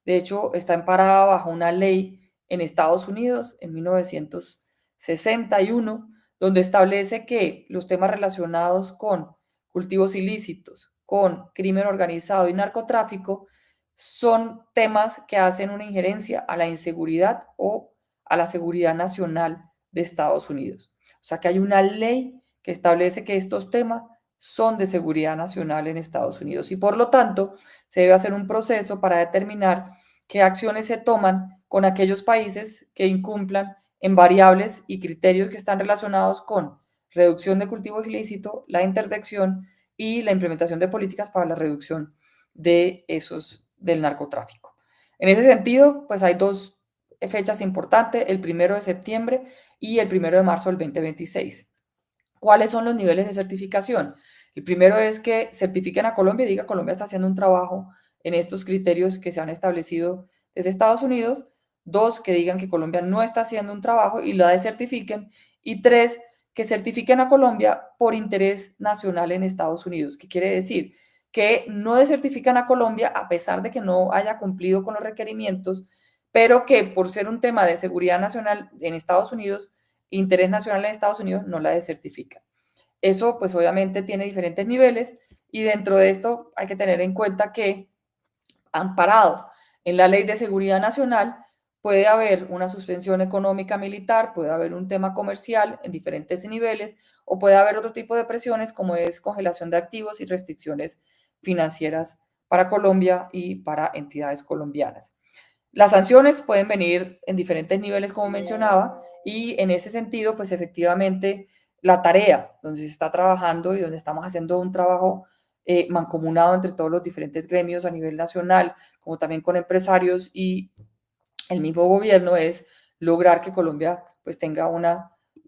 de hecho, está amparada bajo una ley en Estados Unidos en 1961, donde establece que los temas relacionados con cultivos ilícitos, con crimen organizado y narcotráfico son temas que hacen una injerencia a la inseguridad o a la seguridad nacional de Estados Unidos. O sea que hay una ley que establece que estos temas son de seguridad nacional en Estados Unidos y por lo tanto se debe hacer un proceso para determinar qué acciones se toman con aquellos países que incumplan en variables y criterios que están relacionados con reducción de cultivos ilícitos, la interdicción y la implementación de políticas para la reducción de esos del narcotráfico. En ese sentido, pues hay dos fechas importantes, el 1 de septiembre y el 1 de marzo del 2026. ¿Cuáles son los niveles de certificación? El primero es que certifiquen a Colombia y diga Colombia está haciendo un trabajo en estos criterios que se han establecido desde Estados Unidos. Dos, que digan que Colombia no está haciendo un trabajo y la desertifiquen. Y tres, que certifiquen a Colombia por interés nacional en Estados Unidos. ¿Qué quiere decir? Que no desertifican a Colombia a pesar de que no haya cumplido con los requerimientos, pero que por ser un tema de seguridad nacional en Estados Unidos, interés nacional en Estados Unidos, no la desertifican. Eso pues obviamente tiene diferentes niveles y dentro de esto hay que tener en cuenta que amparados en la Ley de Seguridad Nacional puede haber una suspensión económica militar, puede haber un tema comercial en diferentes niveles o puede haber otro tipo de presiones como es congelación de activos y restricciones financieras para Colombia y para entidades colombianas. Las sanciones pueden venir en diferentes niveles, como mencionaba, y en ese sentido, pues efectivamente, la tarea donde se está trabajando y donde estamos haciendo un trabajo mancomunado entre todos los diferentes gremios a nivel nacional, como también con empresarios y el mismo gobierno, es lograr que Colombia pues tenga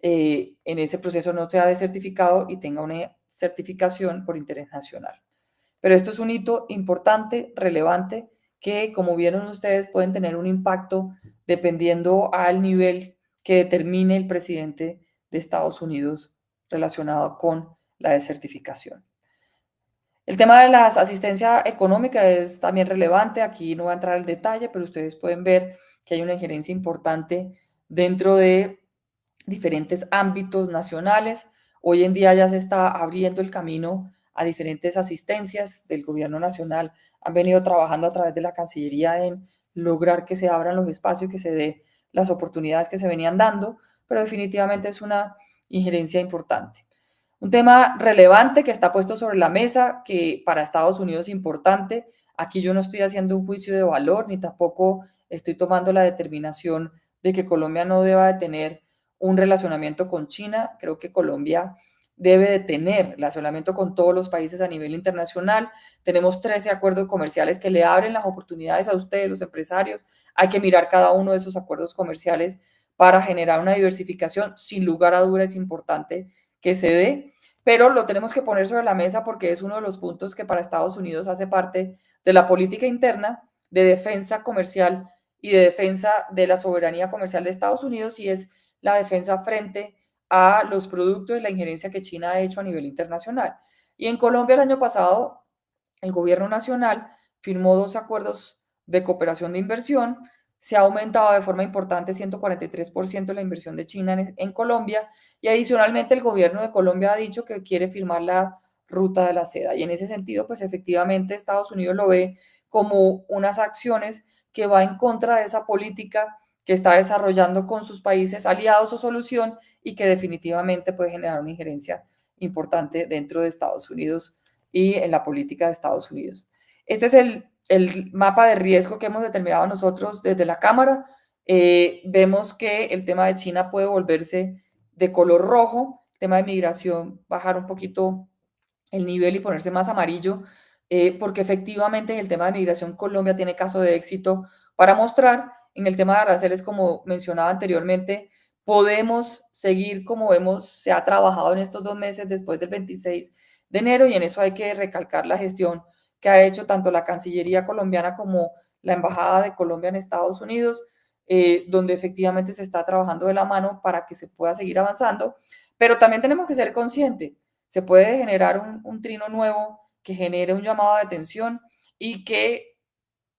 en ese proceso no sea de certificado y tenga una certificación por interés nacional. Pero esto es un hito importante, relevante, que como vieron ustedes pueden tener un impacto dependiendo al nivel que determine el presidente de Estados Unidos relacionado con la desertificación. El tema de la asistencia económica es también relevante. Aquí no voy a entrar al detalle, pero ustedes pueden ver que hay una injerencia importante dentro de diferentes ámbitos nacionales. Hoy en día ya se está abriendo el camino a diferentes asistencias del gobierno nacional. Han venido trabajando a través de la Cancillería en lograr que se abran los espacios, que se dé las oportunidades que se venían dando, pero definitivamente es una injerencia importante. Un tema relevante que está puesto sobre la mesa, que para Estados Unidos es importante. Aquí yo no estoy haciendo un juicio de valor, ni tampoco estoy tomando la determinación de que Colombia no deba de tener un relacionamiento con China. Creo que Colombia debe de tener relacionamiento con todos los países a nivel internacional. Tenemos 13 acuerdos comerciales que le abren las oportunidades a ustedes, los empresarios. Hay que mirar cada uno de esos acuerdos comerciales para generar una diversificación. Sin lugar a dudas es importante que se dé, pero lo tenemos que poner sobre la mesa porque es uno de los puntos que para Estados Unidos hace parte de la política interna de defensa comercial y de defensa de la soberanía comercial de Estados Unidos, y es la defensa frente a los productos y la injerencia que China ha hecho a nivel internacional. Y en Colombia el año pasado, el gobierno nacional firmó 2 acuerdos de cooperación de inversión. Se ha aumentado de forma importante 143% la inversión de China en Colombia, y adicionalmente el gobierno de Colombia ha dicho que quiere firmar la ruta de la seda. Y en ese sentido, pues efectivamente Estados Unidos lo ve como unas acciones que va en contra de esa política que está desarrollando con sus países aliados o solución y que definitivamente puede generar una injerencia importante dentro de Estados Unidos y en la política de Estados Unidos. Este es el mapa de riesgo que hemos determinado nosotros desde la Cámara. Vemos que el tema de China puede volverse de color rojo, el tema de migración bajar un poquito el nivel y ponerse más amarillo, porque efectivamente en el tema de migración Colombia tiene caso de éxito para mostrar. En el tema de aranceles, como mencionaba anteriormente, podemos seguir como se ha trabajado en estos 2 meses después del 26 de enero, y en eso hay que recalcar la gestión que ha hecho tanto la Cancillería colombiana como la Embajada de Colombia en Estados Unidos, donde efectivamente se está trabajando de la mano para que se pueda seguir avanzando, pero también tenemos que ser conscientes. Se puede generar un trino nuevo que genere un llamado de atención y que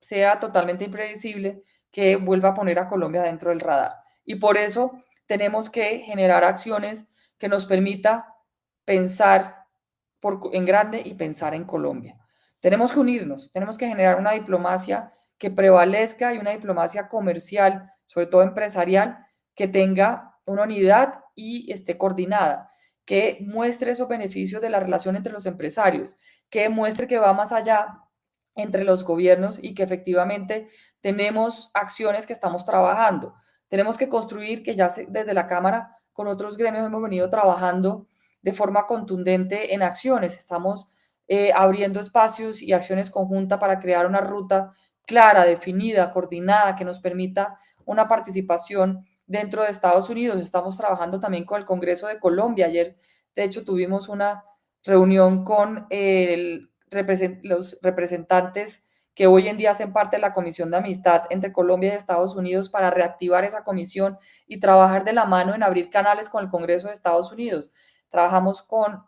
sea totalmente impredecible, que vuelva a poner a Colombia dentro del radar. Y por eso tenemos que generar acciones que nos permita pensar en grande y pensar en Colombia. Tenemos que unirnos, tenemos que generar una diplomacia que prevalezca y una diplomacia comercial, sobre todo empresarial, que tenga una unidad y esté coordinada, que muestre esos beneficios de la relación entre los empresarios, que muestre que va más allá entre los gobiernos y que efectivamente tenemos acciones que estamos trabajando. Tenemos que construir, que ya desde la Cámara con otros gremios hemos venido trabajando de forma contundente en acciones. Estamos abriendo espacios y acciones conjuntas para crear una ruta clara, definida, coordinada, que nos permita una participación dentro de Estados Unidos. Estamos trabajando también con el Congreso de Colombia. Ayer, de hecho, tuvimos una reunión con los representantes que hoy en día hacen parte de la Comisión de Amistad entre Colombia y Estados Unidos para reactivar esa comisión y trabajar de la mano en abrir canales con el Congreso de Estados Unidos. Trabajamos con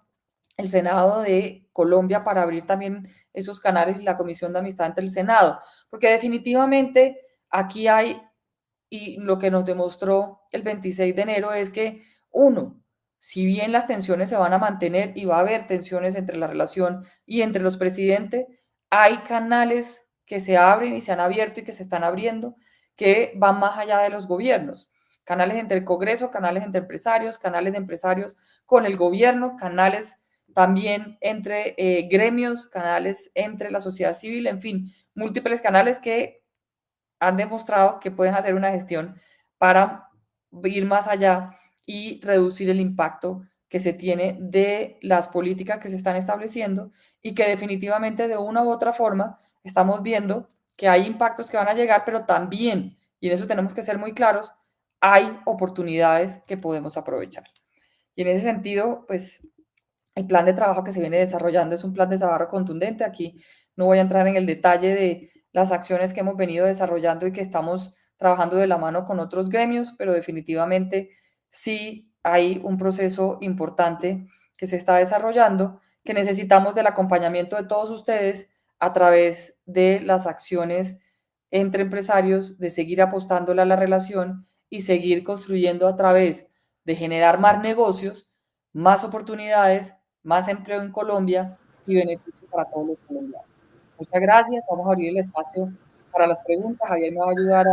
el Senado de Colombia para abrir también esos canales y la Comisión de Amistad entre el Senado, porque definitivamente aquí hay, y lo que nos demostró el 26 de enero es que, uno, si bien las tensiones se van a mantener y va a haber tensiones entre la relación y entre los presidentes, hay canales que se abren y se han abierto y que se están abriendo que van más allá de los gobiernos. Canales entre el Congreso, canales entre empresarios, canales de empresarios con el gobierno, canales también entre gremios, canales entre la sociedad civil, en fin, múltiples canales que han demostrado que pueden hacer una gestión para ir más allá y reducir el impacto que se tiene de las políticas que se están estableciendo y que definitivamente de una u otra forma estamos viendo que hay impactos que van a llegar, pero también, y en eso tenemos que ser muy claros, hay oportunidades que podemos aprovechar. Y en ese sentido, pues el plan de trabajo que se viene desarrollando es un plan de trabajo contundente. Aquí no voy a entrar en el detalle de las acciones que hemos venido desarrollando y que estamos trabajando de la mano con otros gremios, pero definitivamente sí hay un proceso importante que se está desarrollando, que necesitamos del acompañamiento de todos ustedes a través de las acciones entre empresarios, de seguir apostándole a la relación y seguir construyendo a través de generar más negocios, más oportunidades, más empleo en Colombia y beneficio para todos los colombianos. Muchas gracias. Vamos a abrir el espacio para las preguntas. Javier me va a ayudar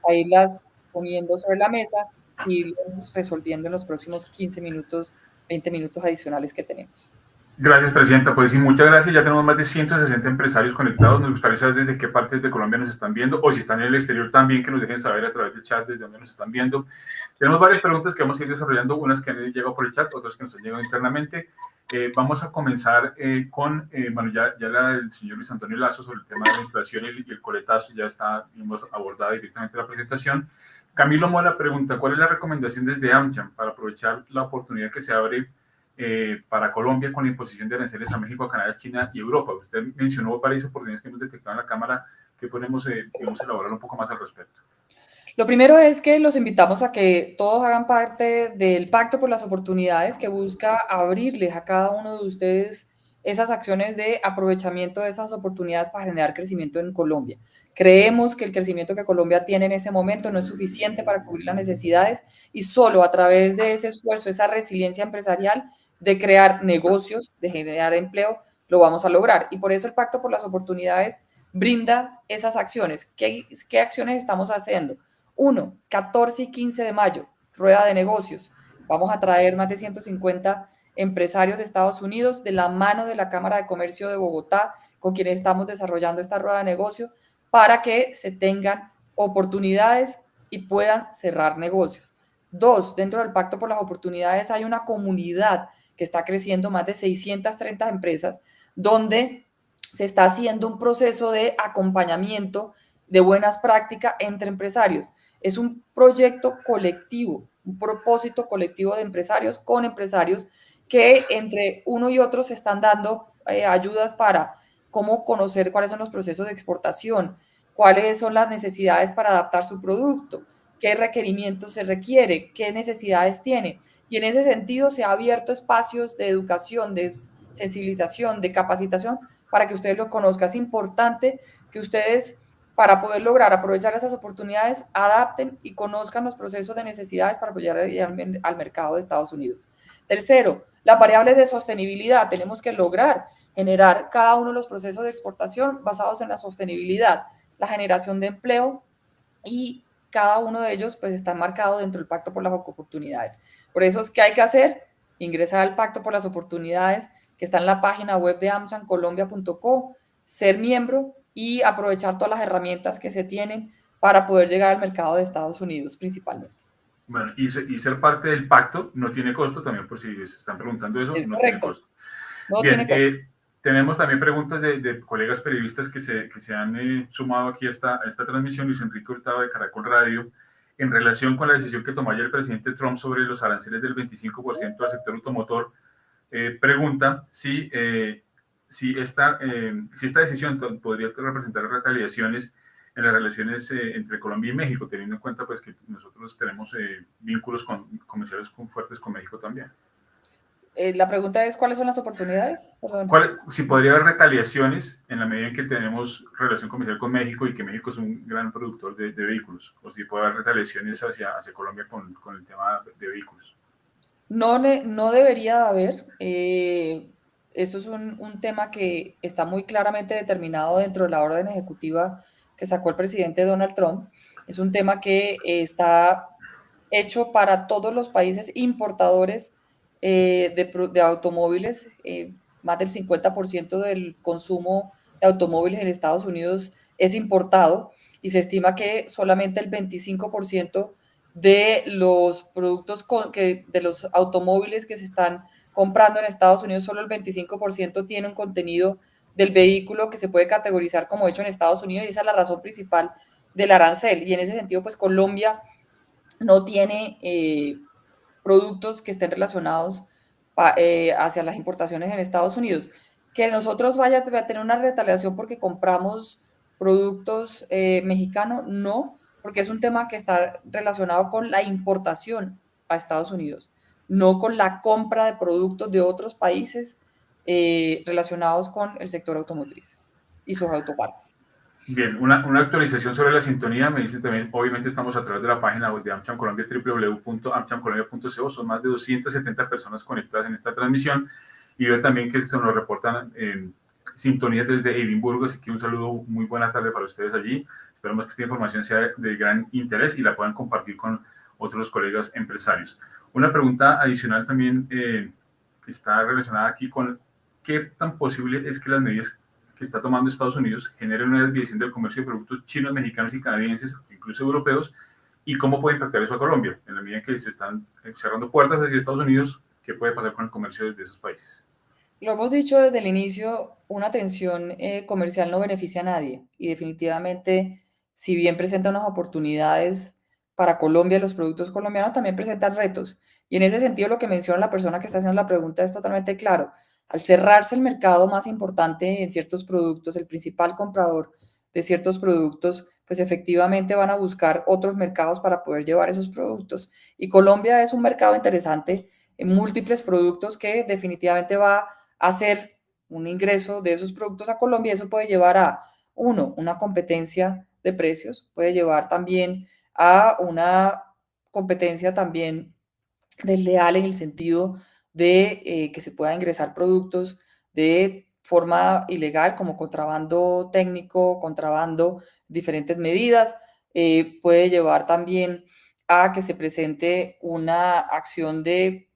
a irlas poniendo sobre la mesa y irlas resolviendo en los próximos 15 minutos, 20 minutos adicionales que tenemos. Gracias, Presidenta. Pues sí, muchas gracias. Ya tenemos más de 160 empresarios conectados. Nos gustaría saber desde qué partes de Colombia nos están viendo o si están en el exterior también, que nos dejen saber a través del chat desde dónde nos están viendo. Tenemos varias preguntas que vamos a ir desarrollando, unas que han llegado por el chat, otras que nos han llegado internamente. Vamos a comenzar con, bueno, ya el señor Luis Antonio Lazo sobre el tema de la inflación y el coletazo ya está, hemos abordado directamente la presentación. Camilo Mola pregunta, ¿cuál es la recomendación desde AmCham para aprovechar la oportunidad que se abre para Colombia con la imposición de aranceles a México, a Canadá, China y Europa? Usted mencionó varias oportunidades que hemos detectado en la Cámara, que podemos elaborar un poco más al respecto. Lo primero es que los invitamos a que todos hagan parte del Pacto por las Oportunidades que busca abrirles a cada uno de ustedes esas acciones de aprovechamiento de esas oportunidades para generar crecimiento en Colombia. Creemos que el crecimiento que Colombia tiene en este momento no es suficiente para cubrir las necesidades y solo a través de ese esfuerzo, esa resiliencia empresarial de crear negocios, de generar empleo, lo vamos a lograr. Y por eso el Pacto por las Oportunidades brinda esas acciones. ¿Qué acciones estamos haciendo? 1, 14 y 15 de mayo, rueda de negocios. Vamos a traer más de 150 empresarios de Estados Unidos de la mano de la Cámara de Comercio de Bogotá, con quienes estamos desarrollando esta rueda de negocio, para que se tengan oportunidades y puedan cerrar negocios. 2, dentro del Pacto por las Oportunidades hay una comunidad que está creciendo, más de 630 empresas, donde se está haciendo un proceso de acompañamiento de buenas prácticas entre empresarios. Es un proyecto colectivo, un propósito colectivo de empresarios con empresarios que entre uno y otro se están dando ayudas para cómo conocer cuáles son los procesos de exportación, cuáles son las necesidades para adaptar su producto, qué requerimientos se requiere, qué necesidades tiene. Y en ese sentido se ha abierto espacios de educación, de sensibilización, de capacitación para que ustedes lo conozcan. Es importante que ustedes, para poder lograr aprovechar esas oportunidades, adapten y conozcan los procesos de necesidades para apoyar al mercado de Estados Unidos. Tercero, las variables de sostenibilidad. Tenemos que lograr generar cada uno de los procesos de exportación basados en la sostenibilidad, la generación de empleo y cada uno de ellos pues está marcado dentro del Pacto por las Oportunidades. Por eso es que hay que hacer, ingresar al Pacto por las Oportunidades que está en la página web de amchancolombia.co, ser miembro y aprovechar todas las herramientas que se tienen para poder llegar al mercado de Estados Unidos principalmente. Bueno, y ser parte del pacto no tiene costo, también por si se están preguntando eso, Es no correcto. tiene costo. No Bien, tiene costo. tenemos también preguntas de colegas periodistas que se han sumado aquí a esta transmisión. Luis Enrique Hurtado de Caracol Radio en relación con la decisión que tomó ayer el presidente Trump sobre los aranceles del 25% al sector automotor, pregunta si esta decisión podría representar retaliaciones en las relaciones entre Colombia y México, teniendo en cuenta pues, que nosotros tenemos vínculos comerciales fuertes con México también. La pregunta es, ¿cuáles son las oportunidades? Perdón. Si podría haber retaliaciones en la medida en que tenemos relación comercial con México y que México es un gran productor de vehículos, o si puede haber retaliaciones hacia Colombia con el tema de vehículos. No, no debería haber. Esto es un tema que está muy claramente determinado dentro de la orden ejecutiva que sacó el presidente Donald Trump. Es un tema que está hecho para todos los países importadores de automóviles. Más del 50% del consumo de automóviles en Estados Unidos es importado y se estima que solamente el 25% de los productos de los automóviles que se están comprando en Estados Unidos, solo el 25% tiene un contenido del vehículo que se puede categorizar como hecho en Estados Unidos y esa es la razón principal del arancel. Y en ese sentido, pues Colombia no tiene productos que estén relacionados hacia las importaciones en Estados Unidos. Que nosotros vaya a tener una retaliación porque compramos productos mexicanos, no, porque es un tema que está relacionado con la importación a Estados Unidos, no con la compra de productos de otros países relacionados con el sector automotriz y sus autopartes. Bien, una actualización sobre la sintonía, me dicen también, obviamente estamos a través de la página web de AmCham Colombia, www.amchamcolombia.co, son más de 270 personas conectadas en esta transmisión, y veo también que se nos reportan sintonías desde Edimburgo, así que un saludo, muy buena tarde para ustedes allí, esperamos que esta información sea de gran interés y la puedan compartir con otros colegas empresarios. Una pregunta adicional también está relacionada aquí con qué tan posible es que las medidas que está tomando Estados Unidos genera una desviación del comercio de productos chinos, mexicanos y canadienses, incluso europeos, y cómo puede impactar eso a Colombia, en la medida que se están cerrando puertas hacia Estados Unidos, qué puede pasar con el comercio de esos países. Lo hemos dicho desde el inicio, una tensión comercial no beneficia a nadie y definitivamente, si bien presenta unas oportunidades para Colombia, los productos colombianos también presentan retos. Y en ese sentido, lo que menciona la persona que está haciendo la pregunta es totalmente claro. Al cerrarse el mercado más importante en ciertos productos, el principal comprador de ciertos productos, pues efectivamente van a buscar otros mercados para poder llevar esos productos. Y Colombia es un mercado interesante en múltiples productos que definitivamente va hacer un ingreso de esos productos a Colombia, eso puede llevar a, uno, una competencia de precios, puede llevar también a una competencia también desleal en el sentido de que se pueda ingresar productos de forma ilegal como contrabando técnico, contrabando, diferentes medidas, puede llevar también a que se presente una acción de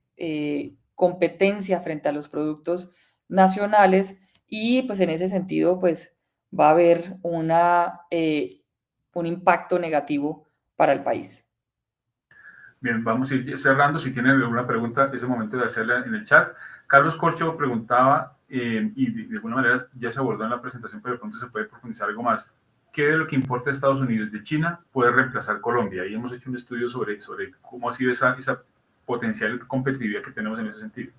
competencia frente a los productos nacionales y pues en ese sentido pues va a haber un impacto negativo para el país. Bien, vamos a ir cerrando. Si tienen alguna pregunta, es el momento de hacerla en el chat. Carlos Corcho preguntaba, y de alguna manera ya se abordó en la presentación, pero de pronto se puede profundizar algo más. ¿Qué de lo que importa a Estados Unidos de China puede reemplazar Colombia? Y hemos hecho un estudio sobre cómo ha sido esa potencial competitividad que tenemos en ese sentido.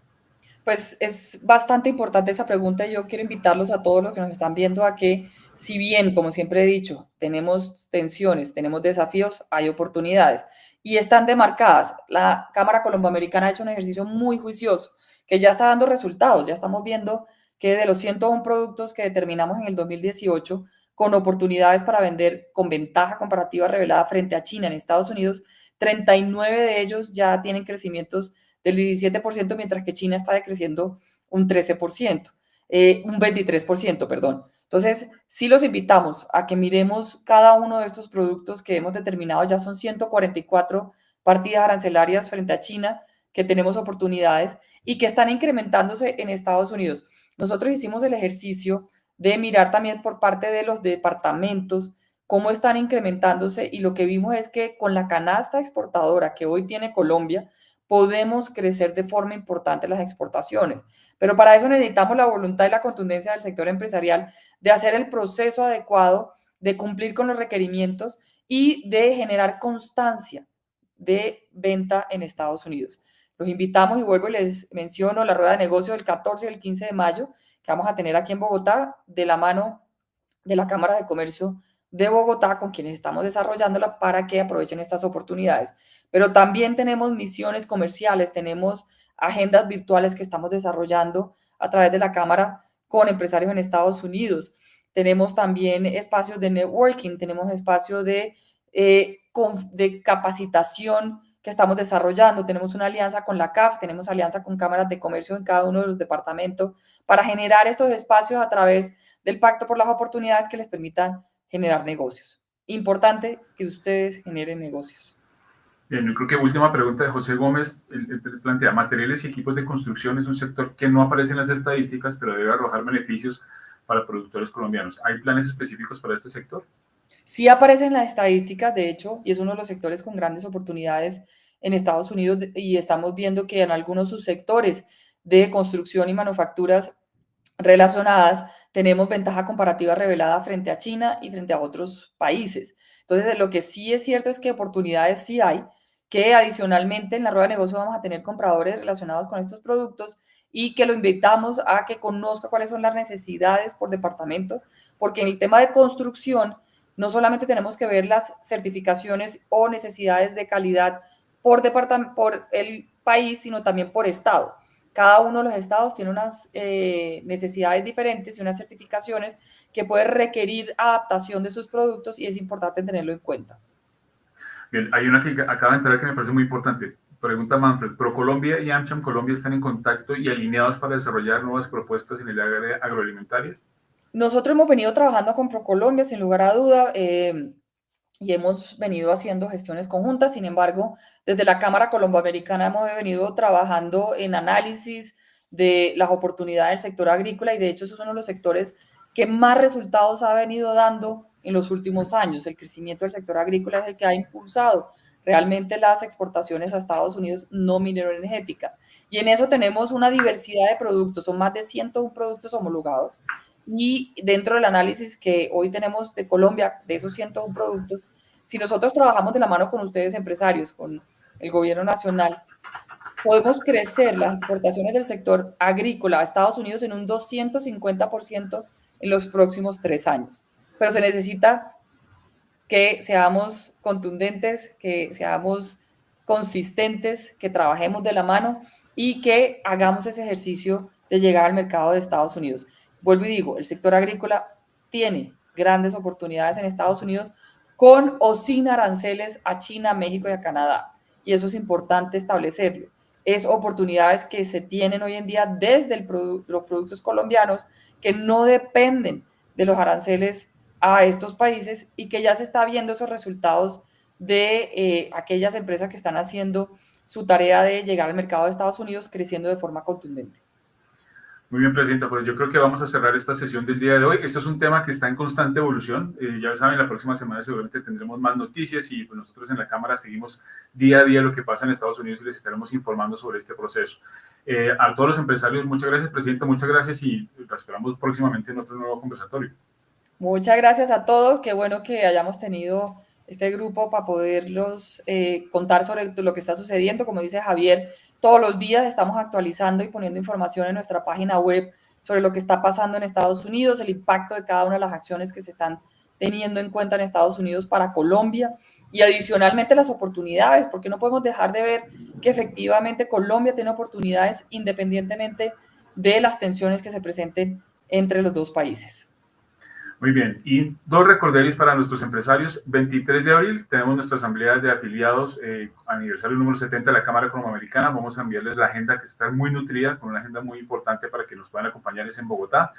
Pues es bastante importante esa pregunta y yo quiero invitarlos a todos los que nos están viendo a que, si bien, como siempre he dicho, tenemos tensiones, tenemos desafíos, hay oportunidades y están demarcadas. La Cámara Colomboamericana ha hecho un ejercicio muy juicioso que ya está dando resultados. Ya estamos viendo que de los 101 productos que determinamos en el 2018 con oportunidades para vender con ventaja comparativa revelada frente a China en Estados Unidos, 39 de ellos ya tienen crecimientos del 17%, mientras que China está decreciendo un 13%, un 23%, perdón. Entonces, sí los invitamos a que miremos cada uno de estos productos que hemos determinado, ya son 144 partidas arancelarias frente a China, que tenemos oportunidades y que están incrementándose en Estados Unidos. Nosotros hicimos el ejercicio de mirar también por parte de los departamentos cómo están incrementándose y lo que vimos es que con la canasta exportadora que hoy tiene Colombia, podemos crecer de forma importante las exportaciones. Pero para eso necesitamos la voluntad y la contundencia del sector empresarial de hacer el proceso adecuado, de cumplir con los requerimientos y de generar constancia de venta en Estados Unidos. Los invitamos y vuelvo y les menciono la rueda de negocio del 14 y el 15 de mayo que vamos a tener aquí en Bogotá de la mano de la Cámara de Comercio de Bogotá, con quienes estamos desarrollándola para que aprovechen estas oportunidades. Pero también tenemos misiones comerciales, tenemos agendas virtuales que estamos desarrollando a través de la Cámara con empresarios en Estados Unidos. Tenemos también espacios de networking, tenemos espacios de capacitación que estamos desarrollando. Tenemos una alianza con la CAF, tenemos alianza con cámaras de comercio en cada uno de los departamentos para generar estos espacios a través del Pacto por las Oportunidades que les permitan generar negocios. Importante que ustedes generen negocios. Bien, yo creo que última pregunta de José Gómez, él plantea, materiales y equipos de construcción es un sector que no aparece en las estadísticas, pero debe arrojar beneficios para productores colombianos. ¿Hay planes específicos para este sector? Sí aparece en las estadísticas, de hecho, y es uno de los sectores con grandes oportunidades en Estados Unidos y estamos viendo que en algunos subsectores de construcción y manufacturas relacionadas tenemos ventaja comparativa revelada frente a China y frente a otros países. Entonces, lo que sí es cierto es que oportunidades sí hay, que adicionalmente en la rueda de negocio vamos a tener compradores relacionados con estos productos y que lo invitamos a que conozca cuáles son las necesidades por departamento, porque en el tema de construcción no solamente tenemos que ver las certificaciones o necesidades de calidad por el país, sino también por estado. Cada uno de los estados tiene unas necesidades diferentes y unas certificaciones que puede requerir adaptación de sus productos y es importante tenerlo en cuenta. Bien, hay una que acaba de entrar que me parece muy importante. Pregunta Manfred, ¿ProColombia y AmCham Colombia están en contacto y alineados para desarrollar nuevas propuestas en el área agroalimentaria? Nosotros hemos venido trabajando con ProColombia, sin lugar a duda, y hemos venido haciendo gestiones conjuntas. Sin embargo, desde la Cámara Colomboamericana hemos venido trabajando en análisis de las oportunidades del sector agrícola y de hecho esos son los sectores que más resultados ha venido dando en los últimos años. El crecimiento del sector agrícola es el que ha impulsado realmente las exportaciones a Estados Unidos no mineroenergéticas. Y en eso tenemos una diversidad de productos, son más de 101 productos homologados. Y dentro del análisis que hoy tenemos de Colombia, de esos 101 productos, si nosotros trabajamos de la mano con ustedes, empresarios, con el gobierno nacional, podemos crecer las exportaciones del sector agrícola a Estados Unidos en un 250% en los próximos 3 años. Pero se necesita que seamos contundentes, que seamos consistentes, que trabajemos de la mano y que hagamos ese ejercicio de llegar al mercado de Estados Unidos. Vuelvo y digo, el sector agrícola tiene grandes oportunidades en Estados Unidos con o sin aranceles a China, México y a Canadá. Y eso es importante establecerlo. Es oportunidades que se tienen hoy en día desde los productos colombianos que no dependen de los aranceles a estos países y que ya se está viendo esos resultados de aquellas empresas que están haciendo su tarea de llegar al mercado de Estados Unidos creciendo de forma contundente. Muy bien, Presidenta, pues yo creo que vamos a cerrar esta sesión del día de hoy. Esto es un tema que está en constante evolución. Ya saben, la próxima semana seguramente tendremos más noticias y pues nosotros en la Cámara seguimos día a día lo que pasa en Estados Unidos y les estaremos informando sobre este proceso. A todos los empresarios, muchas gracias, Presidenta, muchas gracias y la esperamos próximamente en otro nuevo conversatorio. Muchas gracias a todos. Qué bueno que hayamos tenido este grupo para poderlos contar sobre lo que está sucediendo. Como dice Javier, todos los días estamos actualizando y poniendo información en nuestra página web sobre lo que está pasando en Estados Unidos, el impacto de cada una de las acciones que se están teniendo en cuenta en Estados Unidos para Colombia y adicionalmente las oportunidades, porque no podemos dejar de ver que efectivamente Colombia tiene oportunidades independientemente de las tensiones que se presenten entre los dos países. Muy bien, y dos recorderis para nuestros empresarios. 23 de abril tenemos nuestra asamblea de afiliados, aniversario número 70 de la Cámara Colomboamericana. Vamos a enviarles la agenda que está muy nutrida, con una agenda muy importante para que nos puedan acompañar en Bogotá.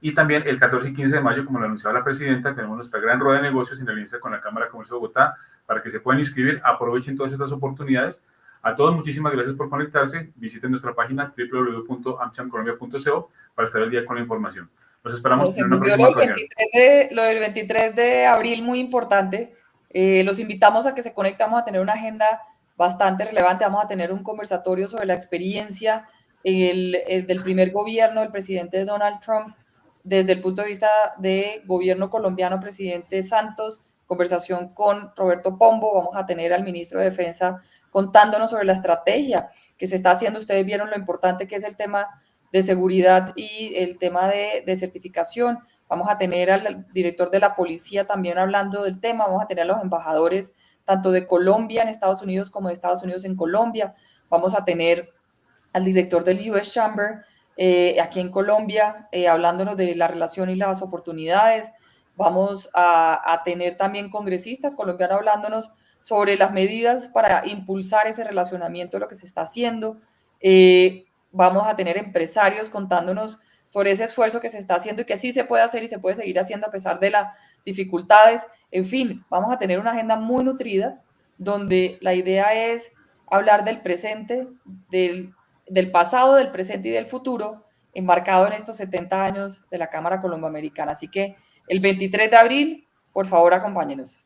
Y también el 14 y 15 de mayo, como lo anunciaba la presidenta, tenemos nuestra gran rueda de negocios en alianza con la Cámara de Comercio de Bogotá para que se puedan inscribir. Aprovechen todas estas oportunidades. A todos, muchísimas gracias por conectarse. Visiten nuestra página www.amchamcolombia.co para estar al día con la información. Los esperamos en una próxima reunión. Lo del 23 de abril, muy importante. Los invitamos a que se conecten. Vamos a tener una agenda bastante relevante. Vamos a tener un conversatorio sobre la experiencia del primer gobierno del presidente Donald Trump desde el punto de vista de gobierno colombiano, presidente Santos, conversación con Roberto Pombo, vamos a tener al ministro de Defensa contándonos sobre la estrategia que se está haciendo. Ustedes vieron lo importante que es el tema de seguridad y el tema de certificación. Vamos a tener al director de la policía también hablando del tema, vamos a tener a los embajadores tanto de Colombia en Estados Unidos como de Estados Unidos en Colombia, vamos a tener al director del US Chamber aquí en Colombia hablándonos de la relación y las oportunidades, vamos a tener también congresistas colombianos hablándonos sobre las medidas para impulsar ese relacionamiento de lo que se está haciendo, vamos a tener empresarios contándonos sobre ese esfuerzo que se está haciendo y que sí se puede hacer y se puede seguir haciendo a pesar de las dificultades. En fin, vamos a tener una agenda muy nutrida donde la idea es hablar del presente, del pasado, del presente y del futuro, enmarcado en estos 70 años de la Cámara Colomboamericana. Así que el 23 de abril, por favor, acompáñenos.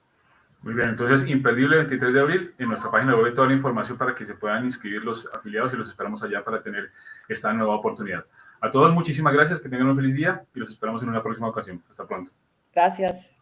Muy bien, entonces imperdible 23 de abril, en nuestra página web toda la información para que se puedan inscribir los afiliados y los esperamos allá para tener esta nueva oportunidad. A todos muchísimas gracias, que tengan un feliz día y los esperamos en una próxima ocasión. Hasta pronto. Gracias.